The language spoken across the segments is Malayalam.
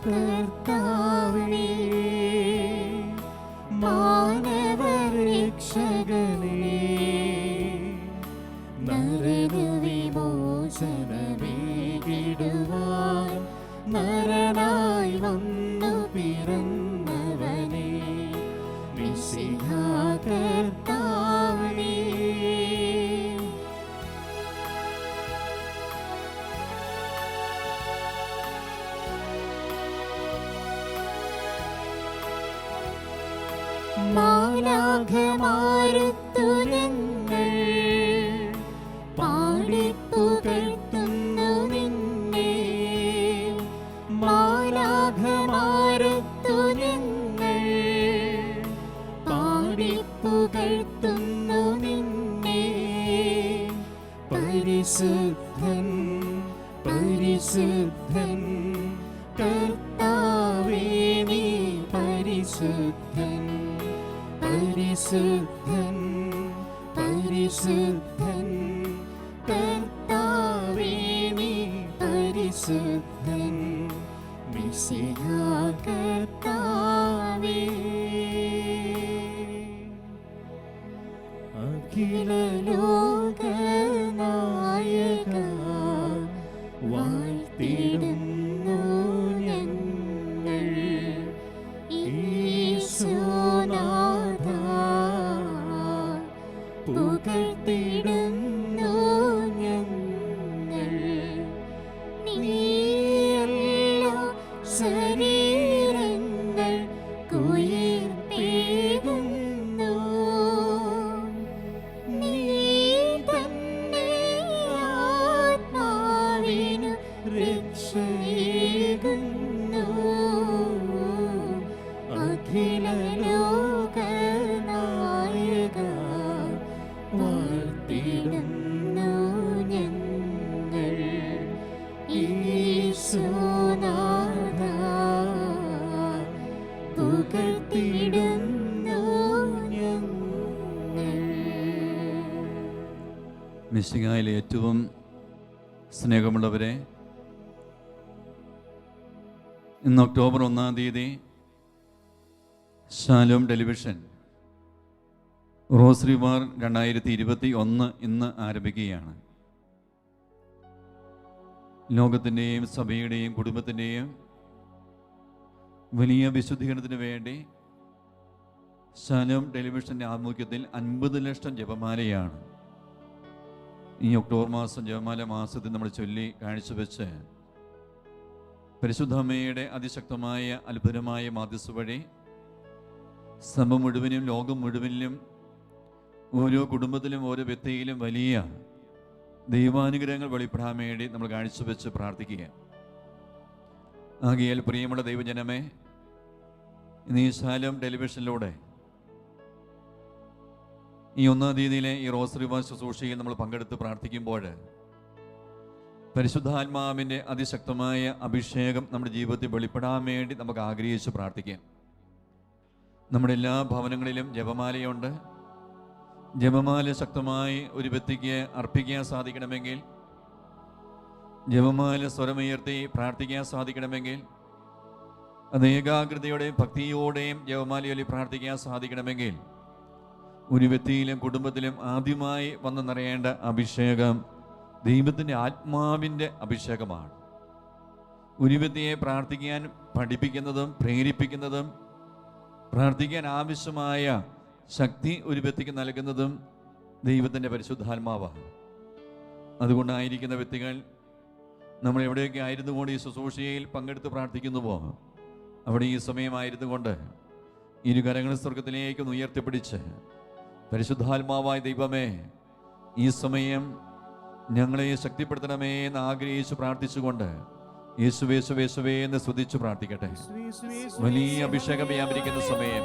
കർത്താവേ, മാനവരക്ഷകനേ, നരനു വിമോചനമേകിടുവാൻ നരനായി വന്നു പിറന്നവനേ, മിശിഹാ കർത്താവേ. മാലാഖമാരുത്തു ഞങ്ങൾ പാടിപ്പുകഴ്ത്തുന്നു നിന്നെ, മാലാഖമാരുത്തു ഞങ്ങൾ പാടിപ്പുകഴ്ത്തുന്നു നിന്നെ. പരിശുദ്ധൻ പരിശുദ്ധൻ കർത്താവേ, നീ പരിശുദ്ധൻ, പരിശുദ്ധൻ പരിശുദ്ധൻ കർത്താവേ, നീ പരിശുദ്ധൻ, മിശിഹാ കർത്താവേ. അഖില ലോകനായക വാഴ്ത്തിടുന്നു ഞങ്ങൾ, ഈശോനാഥ പുകഴ്ത്തിടുന്നു ഞങ്ങൾ. നീയല്ലോ ശരീരങ്ങൾ കുയിർപ്പേകുന്നു, നീ തന്നെ ആത്മാവിനു രക്ഷയേകുന്നു. അഖില ലോകനായക വാഴ്ത്തിടുന്നു ഞങ്ങൾ, ഈശോനാഥ പുകഴ്ത്തിടുന്നു ഞങ്ങൾ. മിശിഹായിലെ ഏറ്റവും സ്നേഹമുള്ളവരെ, ഇന്ന് ഒക്ടോബർ 1-ാം തീയതി ഷാലോം ടെലിവിഷൻ റോസറി വാർ 2021 ഇന്ന് ആരംഭിക്കുകയാണ്. ലോകത്തിൻ്റെയും സഭയുടെയും കുടുംബത്തിൻ്റെയും വലിയ വിശുദ്ധീകരണത്തിന് വേണ്ടി ഷാലോം ടെലിവിഷൻ്റെ ആഭിമുഖ്യത്തിൽ 50 ലക്ഷം ജപമാലയാണ് ഈ ഒക്ടോബർ മാസം ജപമാല മാസത്തിൽ നമ്മൾ ചൊല്ലി കാഴ്ചവെച്ച് പരിശുദ്ധ അമ്മയുടെ അതിശക്തമായ അത്ഭുതമായ മാധ്യസ്ഥ വഴി സഭ മുഴുവനും ലോകം മുഴുവനിലും ഓരോ കുടുംബത്തിലും ഓരോ വ്യക്തിയിലും വലിയ ദൈവാനുഗ്രഹങ്ങൾ വെളിപ്പെടാൻ വേണ്ടി നമ്മൾ കാഴ്ചവെച്ച് പ്രാർത്ഥിക്കുക. ആകയാൽ പ്രിയമുള്ള ദൈവജനമേ, ഇന്ന് ഈ ഷാലോം ടെലിവിഷനിലൂടെ ഈ 1-ാം തീയതിയിലെ ഈ റോസറി വാർ ശുശ്രൂഷയിൽ നമ്മൾ പങ്കെടുത്ത് പ്രാർത്ഥിക്കുമ്പോൾ പരിശുദ്ധാത്മാവിൻ്റെ അതിശക്തമായ അഭിഷേകം നമ്മുടെ ജീവിതത്തിൽ വെളിപ്പെടാൻ വേണ്ടി നമുക്ക് ആഗ്രഹിച്ച് പ്രാർത്ഥിക്കാം. നമ്മുടെ എല്ലാ ഭവനങ്ങളിലും ജപമാലയുണ്ട്. ജപമാല ശക്തമായി ഒരു വ്യക്തിക്ക് അർപ്പിക്കാൻ സാധിക്കണമെങ്കിൽ, ജപമാല സ്വരമുയർത്തി പ്രാർത്ഥിക്കാൻ സാധിക്കണമെങ്കിൽ, അത് ഏകാഗ്രതയോടെയും ഭക്തിയോടെയും ജപമാലയൊലി പ്രാർത്ഥിക്കാൻ സാധിക്കണമെങ്കിൽ, ഒരു വ്യക്തിയിലും കുടുംബത്തിലും ആദ്യമായി വന്നു നിറയേണ്ട അഭിഷേകം ദൈവത്തിൻ്റെ ആത്മാവിൻ്റെ അഭിഷേകമാണ്. ഒരു വ്യക്തിയെ പ്രാർത്ഥിക്കാൻ പഠിപ്പിക്കുന്നതും പ്രേരിപ്പിക്കുന്നതും പ്രാർത്ഥിക്കാൻ ആവശ്യമായ ശക്തി ഒരു വ്യക്തിക്ക് നൽകുന്നതും ദൈവത്തിൻ്റെ പരിശുദ്ധാത്മാവാണ്. അതുകൊണ്ടായിരിക്കുന്ന വ്യക്തികൾ നമ്മൾ എവിടെയൊക്കെ ആയിരുന്നു കൊണ്ട് ഈ ശുശ്രൂഷയിൽ പങ്കെടുത്ത് പ്രാർത്ഥിക്കുന്നുവോ അവിടെ ഈ സമയമായിരുന്നു കൊണ്ട് ഇരുകരങ്ങൾ സ്വർഗത്തിലേക്ക് ഉയർത്തിപ്പിടിച്ച് പരിശുദ്ധാത്മാവായ ദൈവമേ, ഈ സമയം ഞങ്ങളെ ശക്തിപ്പെടുത്തണമേ എന്ന് ആഗ്രഹിച്ച് പ്രാർത്ഥിച്ചുകൊണ്ട് യേശുവേ യേശുവേ യേശുവേ എന്ന് സ്തുതിച്ച് പ്രാർത്ഥിക്കട്ടെ. വലിയ അഭിഷേകം വ്യാപരിക്കുന്ന സമയം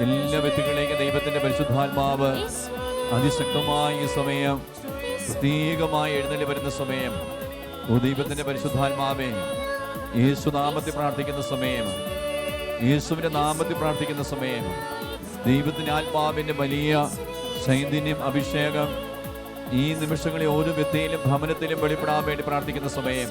എല്ലാ വ്യക്തികളിലേക്ക് ദൈവത്തിന്റെ പരിശുദ്ധാത്മാവ് അതിശക്തമായ ഈ സമയം പ്രത്യേകമായി എഴുന്നള്ളി വരുന്ന സമയം, ഓ ദൈവത്തിന്റെ പരിശുദ്ധാത്മാവേ, യേശുനാമത്തിൽ പ്രാർത്ഥിക്കുന്ന സമയം, യേശുവിന്റെ നാമത്തിൽ പ്രാർത്ഥിക്കുന്ന സമയം, ദൈവത്തിന്റെ ആത്മാവിന്റെ വലിയ ചൈതന്യം അഭിഷേകം ഈ നിമിഷങ്ങളിൽ ഓരോ വ്യക്തിയിലും ഭവനത്തിലും വെളിപ്പെടാൻ വേണ്ടി പ്രാർത്ഥിക്കുന്ന സമയം,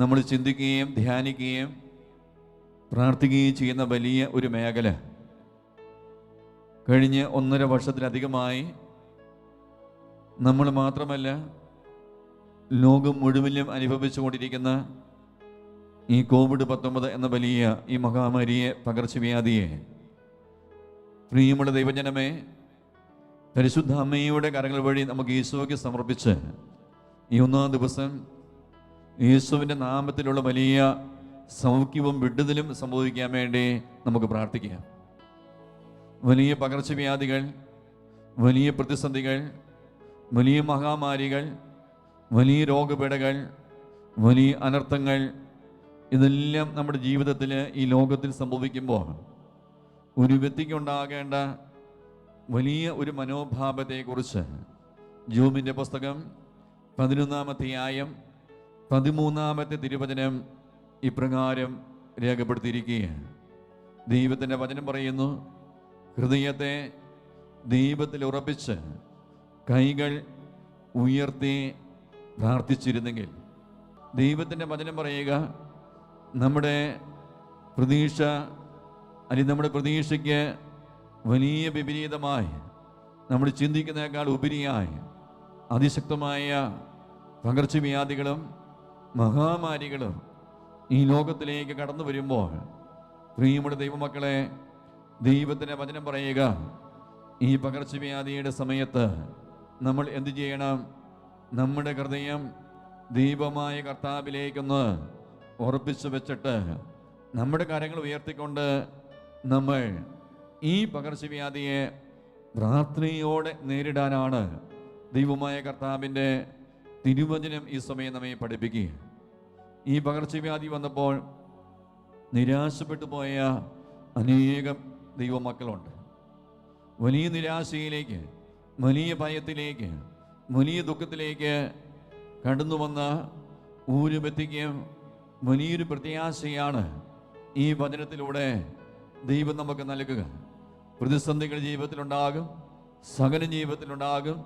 നമ്മൾ ചിന്തിക്കുകയും ധ്യാനിക്കുകയും പ്രാർത്ഥിക്കുകയും ചെയ്യുന്ന വലിയ ഒരു മേഖല കഴിഞ്ഞ് 1.5 വർഷത്തിലധികമായി നമ്മൾ മാത്രമല്ല ലോകം മുഴുവനും അനുഭവിച്ചുകൊണ്ടിരിക്കുന്ന ഈ COVID-19 എന്ന വലിയ ഈ മഹാമാരിയെ, പകർച്ചവ്യാധിയെ, പ്രിയമുള്ള ദൈവജനമേ, പരിശുദ്ധ അമ്മയുടെ കരങ്ങൾ വഴി നമുക്ക് ഈശോയ്ക്ക് സമർപ്പിച്ച് ഈ 1-ാം ദിവസം യേശുവിൻ്റെ നാമത്തിലുള്ള വലിയ സൗഖ്യവും വിടുതലും സംഭവിക്കാൻ വേണ്ടി നമുക്ക് പ്രാർത്ഥിക്കാം. വലിയ പകർച്ചവ്യാധികൾ, വലിയ പ്രതിസന്ധികൾ, വലിയ മഹാമാരികൾ, വലിയ രോഗപീഠകൾ, വലിയ അനർത്ഥങ്ങൾ, ഇതെല്ലാം നമ്മുടെ ജീവിതത്തിൽ ഈ ലോകത്തിൽ സംഭവിക്കുമ്പോൾ ഒരു വ്യക്തിക്കുണ്ടാകേണ്ട വലിയ ഒരു മനോഭാവത്തെക്കുറിച്ച് ജോബിൻ്റെ പുസ്തകം 11-ാം അധ്യായം 13-ാമത്തെ തിരുവചനം ഇപ്രകാരം രേഖപ്പെടുത്തിയിരിക്കുകയാണ്. ദൈവത്തിൻ്റെ വചനം പറയുന്നു, ഹൃദയത്തെ ദൈവത്തിൽ ഉറപ്പിച്ച് കൈകൾ ഉയർത്തി പ്രാർത്ഥിച്ചിരുന്നെങ്കിൽ. ദൈവത്തിൻ്റെ വചനം പറയുക, നമ്മുടെ പ്രതീക്ഷ അല്ലെങ്കിൽ നമ്മുടെ പ്രതീക്ഷയ്ക്ക് വലിയ വിപരീതമായി, നമ്മൾ ചിന്തിക്കുന്നതിനേക്കാൾ ഉപരിയായി അതിശക്തമായ പകർച്ചവ്യാധികളും മഹാമാരികളും ഈ ലോകത്തിലേക്ക് കടന്നു വരുമ്പോൾ, പ്രിയമുള്ള ദൈവമക്കളെ, ദൈവത്തിൻ്റെ വചനം പറയുക, ഈ പകർച്ചവ്യാധിയുടെ സമയത്ത് നമ്മൾ എന്തു ചെയ്യണം? നമ്മുടെ ഹൃദയം ദൈവമായ കർത്താവിലേക്കൊന്ന് ഉറപ്പിച്ചു വെച്ചിട്ട് നമ്മുടെ കാര്യങ്ങൾ ഉയർത്തിക്കൊണ്ട് നമ്മൾ ഈ പകർച്ചവ്യാധിയെ പ്രാർത്ഥനയോടെ നേരിടാനാണ് ദൈവമായ കർത്താവിൻ്റെ തിരുവചനം ഈ സമയം നമ്മെ പഠിപ്പിക്കുക. ഈ പകർച്ചവ്യാധി വന്നപ്പോൾ നിരാശപ്പെട്ടു പോയ അനേകം ദൈവമക്കളുണ്ട്. വലിയ നിരാശയിലേക്ക്, വലിയ ഭയത്തിലേക്ക്, വലിയ ദുഃഖത്തിലേക്ക് കടന്നു വന്ന ഒരു വ്യക്തിക്കും വലിയൊരു പ്രത്യാശയാണ് ഈ വചനത്തിലൂടെ ദൈവം നമുക്ക് നൽകുക. പ്രതിസന്ധികൾ ജീവിതത്തിലുണ്ടാകും, സകല ജീവിതത്തിലുണ്ടാകും,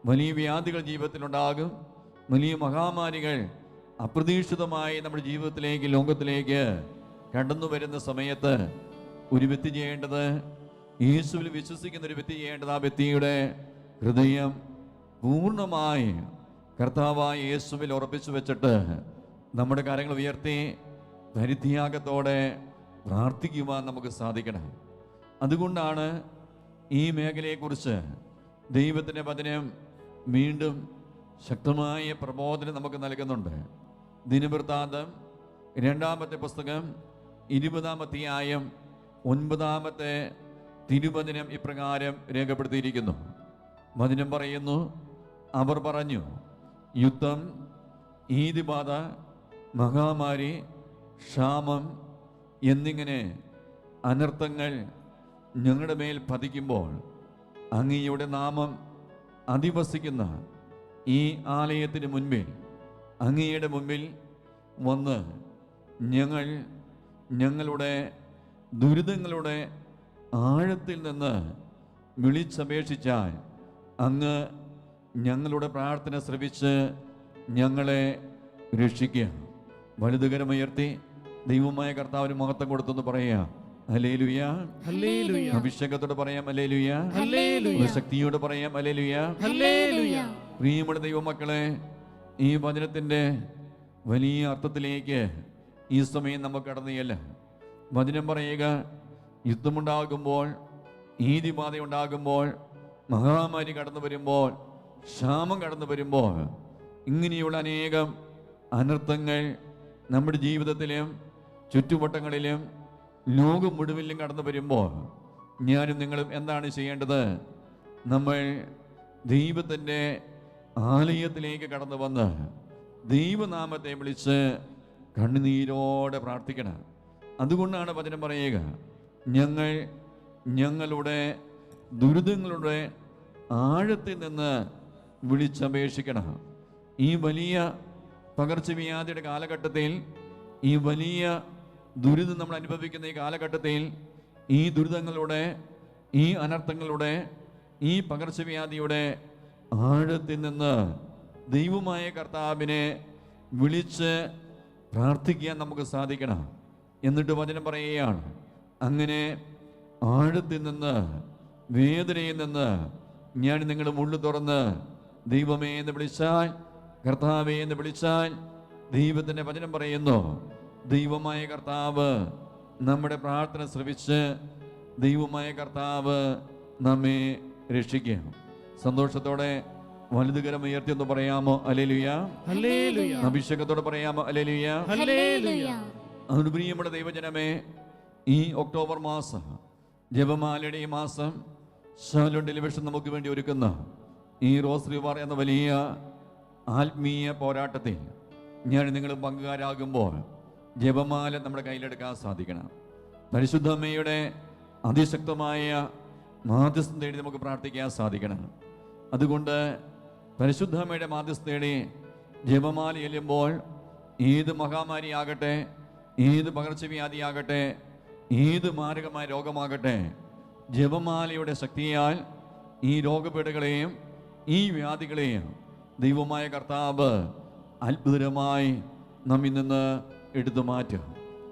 വലിയ വ്യാധികൾ ജീവിതത്തിലുണ്ടാകും, വലിയ മഹാമാരികൾ അപ്രതീക്ഷിതമായി നമ്മുടെ ജീവിതത്തിലേക്ക്, ലോകത്തിലേക്ക് കടന്നു വരുന്ന സമയത്ത് ഒരു വ്യക്തി ചെയ്യേണ്ടത്, യേശുവിൽ വിശ്വസിക്കുന്ന ഒരു വ്യക്തി ചെയ്യേണ്ടത്, ആ വ്യക്തിയുടെ ഹൃദയം പൂർണ്ണമായി കർത്താവായ യേശുവിൽ ഉറപ്പിച്ചു വെച്ചിട്ട് നമ്മുടെ കാര്യങ്ങൾ ഉയർത്തി പരിത്യാഗത്തോടെ പ്രാർത്ഥിക്കുവാൻ നമുക്ക് സാധിക്കണം. അതുകൊണ്ടാണ് ഈ മേഖലയെക്കുറിച്ച് ദൈവത്തിൻ്റെ വചനം വീണ്ടും ശക്തമായ പ്രബോധനം നമുക്ക് നൽകുന്നുണ്ട്. ദിനവൃത്താന്തം 2-ാമത്തെ പുസ്തകം 20-ാം അധ്യായം 9-ാമത്തെ തിരുവചനം ഇപ്രകാരം രേഖപ്പെടുത്തിയിരിക്കുന്നു. വചനം പറയുന്നു, അവർ പറഞ്ഞു, യുദ്ധം, ഈതിബാധ, മഹാമാരി, ക്ഷാമം എന്നിങ്ങനെ അനർത്ഥങ്ങൾ ഞങ്ങളുടെ മേൽ പതിക്കുമ്പോൾ അങ്ങയുടെ നാമം അധിവസിക്കുന്ന ഈ ആലയത്തിന് മുൻപിൽ, അങ്ങയുടെ മുൻപിൽ വന്ന് ഞങ്ങൾ ഞങ്ങളുടെ ദുരിതങ്ങളുടെ ആഴത്തിൽ നിന്ന് വിളിച്ചപേക്ഷിച്ചാൽ അങ്ങ് ഞങ്ങളുടെ പ്രാർത്ഥന ശ്രവിച്ച് ഞങ്ങളെ രക്ഷിക്കുക. വലുതുകരമുയർത്തി ദൈവമായ കർത്താവിന് മഹത്വം കൊടുത്തെന്ന് പറയാം. Hallelujah, hallelujah. അഭിഷേകത്തോട് പറയാം ഹല്ലേലൂയ, ഹല്ലേലൂയ. ശക്തിയോട് പറയാം ഹല്ലേലൂയ. ഹല്ലേലൂയ. പ്രിയമുള്ള ദൈവമക്കളെ, ഈ വചനത്തിൻ്റെ വലിയ അർത്ഥത്തിലേക്ക് ഈ സമയം നമുക്ക് കടന്നുകയല്ല. വചനം പറയുക, യുദ്ധമുണ്ടാകുമ്പോൾ, ഈതിബാധയുണ്ടാകുമ്പോൾ, മഹാമാരി കടന്നു വരുമ്പോൾ, ക്ഷാമം കടന്നു വരുമ്പോൾ, ഇങ്ങനെയുള്ള അനേകം അനർത്ഥങ്ങൾ നമ്മുടെ ജീവിതത്തിലും ചുറ്റുവട്ടങ്ങളിലും ലോകം മുഴുവനിലും കടന്നു വരുമ്പോൾ ഞാനും നിങ്ങളും എന്താണ് ചെയ്യേണ്ടത്? നമ്മൾ ദൈവത്തിൻ്റെ ആലയത്തിലേക്ക് കടന്നു വന്ന് ദൈവനാമത്തെ വിളിച്ച് കണ്ണുനീരോടെ പ്രാർത്ഥിക്കണം. അതുകൊണ്ടാണ് വചനം പറയുക, ഞങ്ങൾ ഞങ്ങളുടെ ദുരിതങ്ങളുടെ ആഴത്തിൽ നിന്ന് വിളിച്ചപേക്ഷിക്കണം. ഈ വലിയ പകർച്ചവ്യാധിയുടെ കാലഘട്ടത്തിൽ, ഈ വലിയ ദുരിതം നമ്മൾ അനുഭവിക്കുന്ന ഈ കാലഘട്ടത്തിൽ, ഈ ദുരിതങ്ങളുടെ, ഈ അനർത്ഥങ്ങളുടെ, ഈ പകർച്ചവ്യാധിയുടെ ആഴത്തിൽ നിന്ന് ദൈവമായ കർത്താവിനെ വിളിച്ച് പ്രാർത്ഥിക്കാൻ നമുക്ക് സാധിക്കണം. എന്നിട്ട് വചനം പറയുകയാണ്, അങ്ങനെ ആഴത്തിൽ നിന്ന്, വേദനയിൽ നിന്ന് ഞാൻ നിങ്ങളുടെ മുള്ളു തുറന്ന് ദൈവമേ എന്ന് വിളിച്ചാൽ, കർത്താവേ എന്ന് വിളിച്ചാൽ, ദൈവത്തിൻ്റെ വചനം പറയുന്നു, ദൈവമായ കർത്താവ് നമ്മുടെ പ്രാർത്ഥന ശ്രവിച്ച് ദൈവമായ കർത്താവ് നമ്മെ രക്ഷിക്കുക. സന്തോഷത്തോടെ വലുതുകരം ഉയർത്തി ഒന്ന് പറയാമോ? ഹല്ലേലൂയ. ഹല്ലേലൂയ. അഭിഷേകത്തോടെ പറയാമോ? ഹല്ലേലൂയ. ഹല്ലേലൂയ. അനുപ്രിയമുള്ള ദൈവജനമേ, ഈ ഒക്ടോബർ മാസം, ജപമാലയുടെ ഈ മാസം, ശാലോം ടെലിവിഷൻ നമുക്ക് വേണ്ടി ഒരുക്കുന്ന ഈ റോസറി വാർ എന്ന വലിയ ആത്മീയ പോരാട്ടത്തിൽ ഞാൻ നിങ്ങൾ പങ്കുകാരാകുമ്പോൾ ജപമാല നമ്മുടെ കയ്യിലെടുക്കാൻ സാധിക്കണം. പരിശുദ്ധമ്മയുടെ അതിശക്തമായ മാധ്യസ്ഥം തേടി നമുക്ക് പ്രാർത്ഥിക്കാൻ സാധിക്കണം. അതുകൊണ്ട് പരിശുദ്ധമ്മയുടെ മാധ്യസ്ഥം തേടി ജപമാല ചെല്ലുമ്പോൾ ഏത് മഹാമാരിയാകട്ടെ, ഏത് പകർച്ചവ്യാധിയാകട്ടെ, ഏത് മാരകമായ രോഗമാകട്ടെ, ജപമാലയുടെ ശക്തിയാൽ ഈ രോഗപീഠകളെയും ഈ വ്യാധികളെയും ദൈവമായ കർത്താവ് അത്ഭുതകരമായി നമ്മിൽ നിന്ന് എടുത്തു മാറ്റും.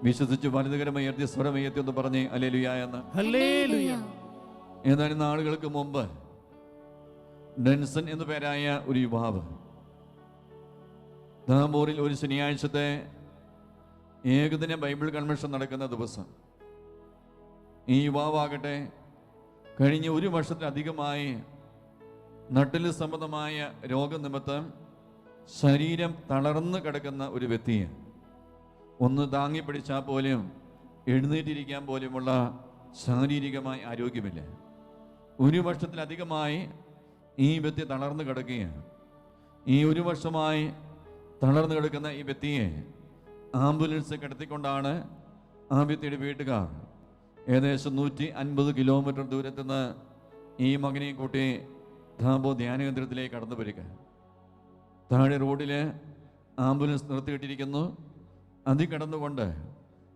വിശ്വസിച്ച് വലുതുകരമായി ഉയർത്തി സ്വരമയത്തി ഒന്ന് പറഞ്ഞ് ഹല്ലേലൂയ എന്ന്. ഹല്ലേലൂയ. ഏതാനും നാളുകൾക്ക് മുമ്പ് ഡെൻസൺ എന്നു പേരായ ഒരു യുവാവ് ദാമോറിൽ ഒരു ശനിയാഴ്ചത്തെ ഏകദിന ബൈബിൾ കൺവെൻഷൻ നടക്കുന്ന ദിവസം, ഈ യുവാവാകട്ടെ കഴിഞ്ഞ ഒരു വർഷത്തിലധികമായി നട്ടില് സംബന്ധമായ രോഗനിമിത്തം ശരീരം തളർന്നു കിടക്കുന്ന ഒരു വ്യക്തിയെ ഒന്ന് താങ്ങി പിടിച്ചാൽ പോലും എഴുന്നേറ്റിരിക്കാൻ പോലുമുള്ള ശാരീരികമായ ആരോഗ്യമില്ല. ഒരു വർഷത്തിലധികമായി ഈ വ്യക്തി തളർന്നു കിടക്കുകയാണ്. ഈ ഒരു വർഷമായി തളർന്നു കിടക്കുന്ന ഈ വ്യക്തിയെ ആംബുലൻസ് കിടത്തിക്കൊണ്ടാണ് ആ വ്യക്തിയുടെ വീട്ടുകാർ ഏകദേശം 150 കിലോമീറ്റർ ദൂരത്തു നിന്ന് ഈ മകനെയും കൂട്ടി ധാബോ ധ്യാന കേന്ദ്രത്തിലേക്ക് കടന്നു വരിക. താഴെ റോഡിൽ ആംബുലൻസ് നിർത്തിയിട്ടിരിക്കുന്നു. അതിൽ കടന്നുകൊണ്ട്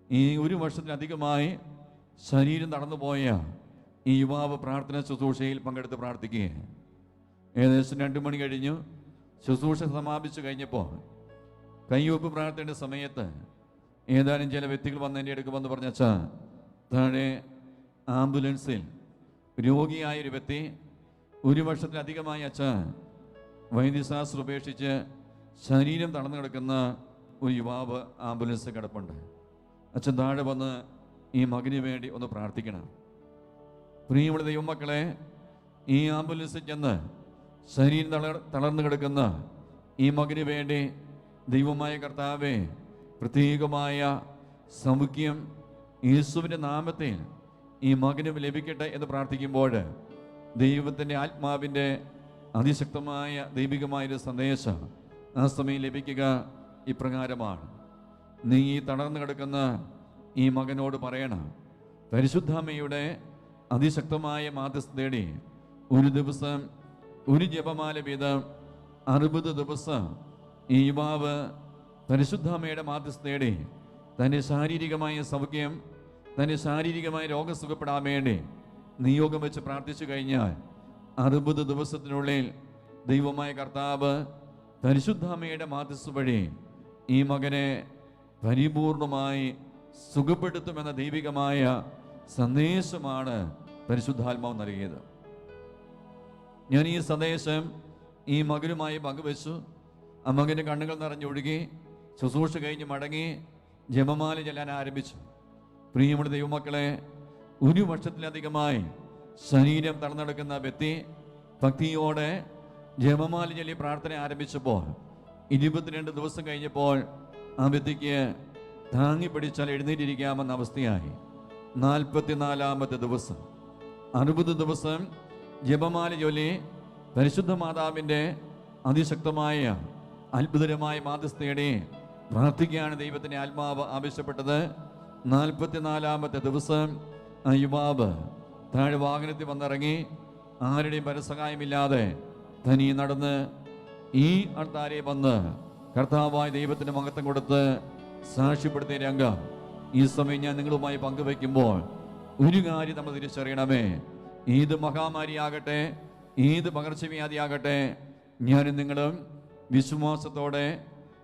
ഈ ഒരു വർഷത്തിലധികമായി ശരീരം തളർന്നുപോയ ഈ യുവാവ് പ്രാർത്ഥന ശുശ്രൂഷയിൽ പങ്കെടുത്ത് പ്രാർത്ഥിക്കുകയാണ്. ഏകദേശം 2 മണി കഴിഞ്ഞു. ശുശ്രൂഷ സമാപിച്ചു കഴിഞ്ഞപ്പോൾ കയ്യൊപ്പ് പ്രാർത്ഥനയുടെ സമയത്ത് ഏതാനും ചില വ്യക്തികൾ വന്ന് എൻ്റെ അടുക്കുമെന്ന് പറഞ്ഞാൽ താഴെ ആംബുലൻസിൽ രോഗിയായൊരു വ്യക്തി, ഒരു വർഷത്തിലധികമായി അച്ഛൻ വൈദ്യശാസ്ത്രം ഉപേക്ഷിച്ച് ശരീരം തളർന്നു കിടക്കുന്ന ഒരു യുവാവ് ആംബുലൻസ് കിടപ്പുണ്ട്. അച്ഛൻ താഴെ വന്ന് ഈ മകന് വേണ്ടി ഒന്ന് പ്രാർത്ഥിക്കണം. പ്രിയമുള്ള ദൈവമക്കളെ, ഈ ആംബുലൻസിൽ ചെന്ന് ശരീരം തളർന്നു കിടക്കുന്ന ഈ മകന് വേണ്ടി ദൈവമായ കർത്താവേ പ്രത്യേകമായ സൗഖ്യം യേശുവിൻ്റെ നാമത്തിൽ ഈ മകനും ലഭിക്കട്ടെ എന്ന് പ്രാർത്ഥിക്കുമ്പോൾ ദൈവത്തിൻ്റെ ആത്മാവിൻ്റെ അതിശക്തമായ ദൈവികമായൊരു സന്ദേശം ആ സമയം ലഭിക്കുക ഇപ്രകാരമാണ്. നീ ഈ തളർന്നു കിടക്കുന്ന ഈ മകനോട് പറയണം, പരിശുദ്ധാമ്മയുടെ അതിശക്തമായ മാധ്യസ്ഥം തേടി ഒരു ദിവസം ഒരു ജപമാല വീതം 60 ദിവസം ഈ യുവാവ് പരിശുദ്ധാമ്മയുടെ മാധ്യസ്ഥം തേടി തൻ്റെ ശാരീരികമായ സൗഖ്യം, തൻ്റെ ശാരീരികമായ രോഗം സുഖപ്പെടാൻ വേണ്ടി നിയോഗം വെച്ച് പ്രാർത്ഥിച്ചു കഴിഞ്ഞാൽ 60 ദിവസത്തിനുള്ളിൽ ദൈവമായ കർത്താവ് പരിശുദ്ധാമ്മയുടെ മാധ്യസ്ഥം വഴി ഈ മകനെ പരിപൂർണമായി സുഖപ്പെടുത്തുമെന്ന ദൈവികമായ സന്ദേശമാണ് പരിശുദ്ധാത്മാവ് നൽകിയത്. ഞാൻ ഈ സന്ദേശം ഈ മകനുമായി പങ്കുവെച്ചു. ആ മകൻ്റെ കണ്ണുകൾ നിറഞ്ഞൊഴുകി ശുശ്രൂഷ കഴിഞ്ഞ് മടങ്ങി ജപമാല ചെല്ലാൻ ആരംഭിച്ചു. പ്രിയമുള്ള ദൈവമക്കളെ, ഒരു വർഷത്തിലധികമായി ശരീരം തളർന്നെടുക്കുന്ന വ്യക്തി ഭക്തിയോടെ ജപമാല ചൊല്ലി പ്രാർത്ഥന ആരംഭിച്ചപ്പോൾ 22 ദിവസം കഴിഞ്ഞപ്പോൾ ആ വ്യക്തിക്ക് താങ്ങി പിടിച്ചാൽ എഴുന്നേറ്റിരിക്കാമെന്ന അവസ്ഥയായി. 44-ാമത്തെ ദിവസം 60 ദിവസം ജപമാല ചൊല്ലി പരിശുദ്ധ മാതാവിൻ്റെ അതിശക്തമായ അത്ഭുതകരമായ മാധ്യസ്ഥം തേടി പ്രാർത്ഥിക്കുകയാണ് ദൈവത്തിൻ്റെ ആത്മാവ് ആവശ്യപ്പെട്ടത്. 44-ാമത്തെ ദിവസം ആ യുവാവ് താഴെ വാഹനത്തിൽ വന്നിറങ്ങി ആരുടെയും പരസഹായമില്ലാതെ തനിയെ നടന്ന് ഈ ആൾക്കാരെ വന്ന് കർത്താവായ ദൈവത്തിന് മഹത്വം കൊടുത്ത് സാക്ഷ്യപ്പെടുത്തിയ രംഗം ഈ സമയം ഞാൻ നിങ്ങളുമായി പങ്കുവയ്ക്കുമ്പോൾ ഒരു കാര്യം നമ്മൾ തിരിച്ചറിയണമേ. ഏത് മഹാമാരിയാകട്ടെ, ഏത് പകർച്ചവ്യാധിയാകട്ടെ, ഞാനും നിങ്ങളും വിശ്വാസത്തോടെ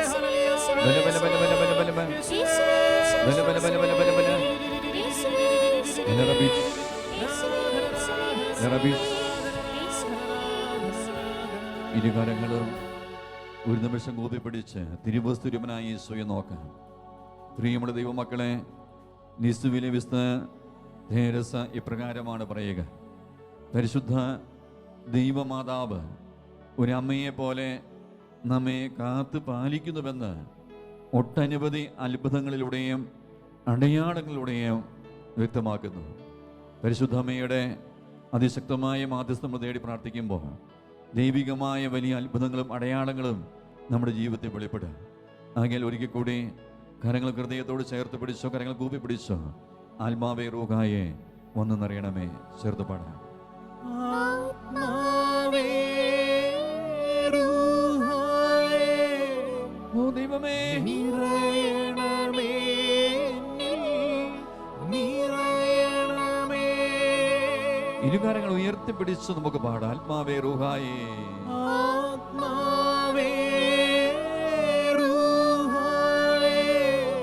ബല ബല ബല ബല ബല ബല ബല ബല ബല ബല ബല ബല ബല റബീഷ് റബീഷ്. ഇരുകരങ്ങളും ഒരു നിമിഷം കൂപ്പിപ്പിടിച്ച് തിരുവസ്തുരൂപനായ യേശുവെ നോക്കാം. പ്രിയമുള്ള ദൈവമക്കളെ, നിസ്തുവിലെ വിസ്ത ധേരസ ഇപ്രകാരമാണ് പറയുക: പരിശുദ്ധ ദൈവമാതാവ് ഒരമ്മയെ പോലെ നമ്മെ കാത്തു പാലിക്കുന്നുവെന്ന് ഒട്ടനവധി അത്ഭുതങ്ങളിലൂടെയും അടയാളങ്ങളിലൂടെയും വ്യക്തമാക്കുന്നു. പരിശുദ്ധ അമ്മയുടെ അതിശക്തമായ മാധ്യസ്ഥം തേടി പ്രാർത്ഥിക്കുമ്പോൾ ദൈവികമായ വലിയ അത്ഭുതങ്ങളും അടയാളങ്ങളും നമ്മുടെ ജീവിതത്തിൽ വെളിപ്പെടുക. ആകയാൽ ഒരിക്കൽ കൂടി കരങ്ങൾ ഹൃദയത്തോട് ചേർത്ത് പിടിച്ചോ, കരങ്ങൾ കൂപ്പി പിടിച്ചോ, ആത്മാവേ റൂഹായെ വന്നു നിറയണമേ. ചേർത്ത് പാടാം. ഓ ദൈവമേ, ഇരുകാരങ്ങൾ ഉയർത്തിപ്പിടിച്ച് നമുക്ക് പാടാം. ആത്മാവേ റൂഹായേ,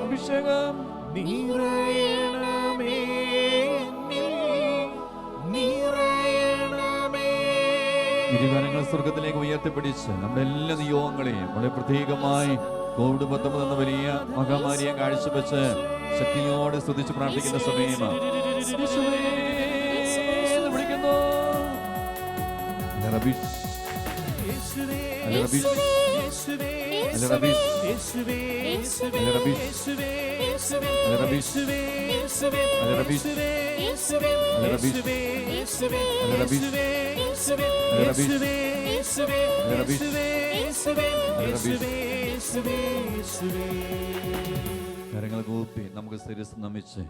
അഭിഷേകം ഇരുകാരങ്ങൾ സ്വർഗത്തിലേക്ക് ഉയർത്തിപ്പിടിച്ച് നമ്മുടെ എല്ലാ നിയോഗങ്ങളെയും വളരെ പ്രത്യേകമായി COVID-19 എന്ന വലിയ മഹാമാരിയെ കാഴ്ചവെച്ച് ശക്തിയോടെ സ്തുതിച്ച് പ്രാർത്ഥിക്കുന്ന സമയമാണ്. വിളിക്കുന്നു. കരങ്ങൾ കൂപ്പി നമുക്ക് ശിരസ് നമിച്ച്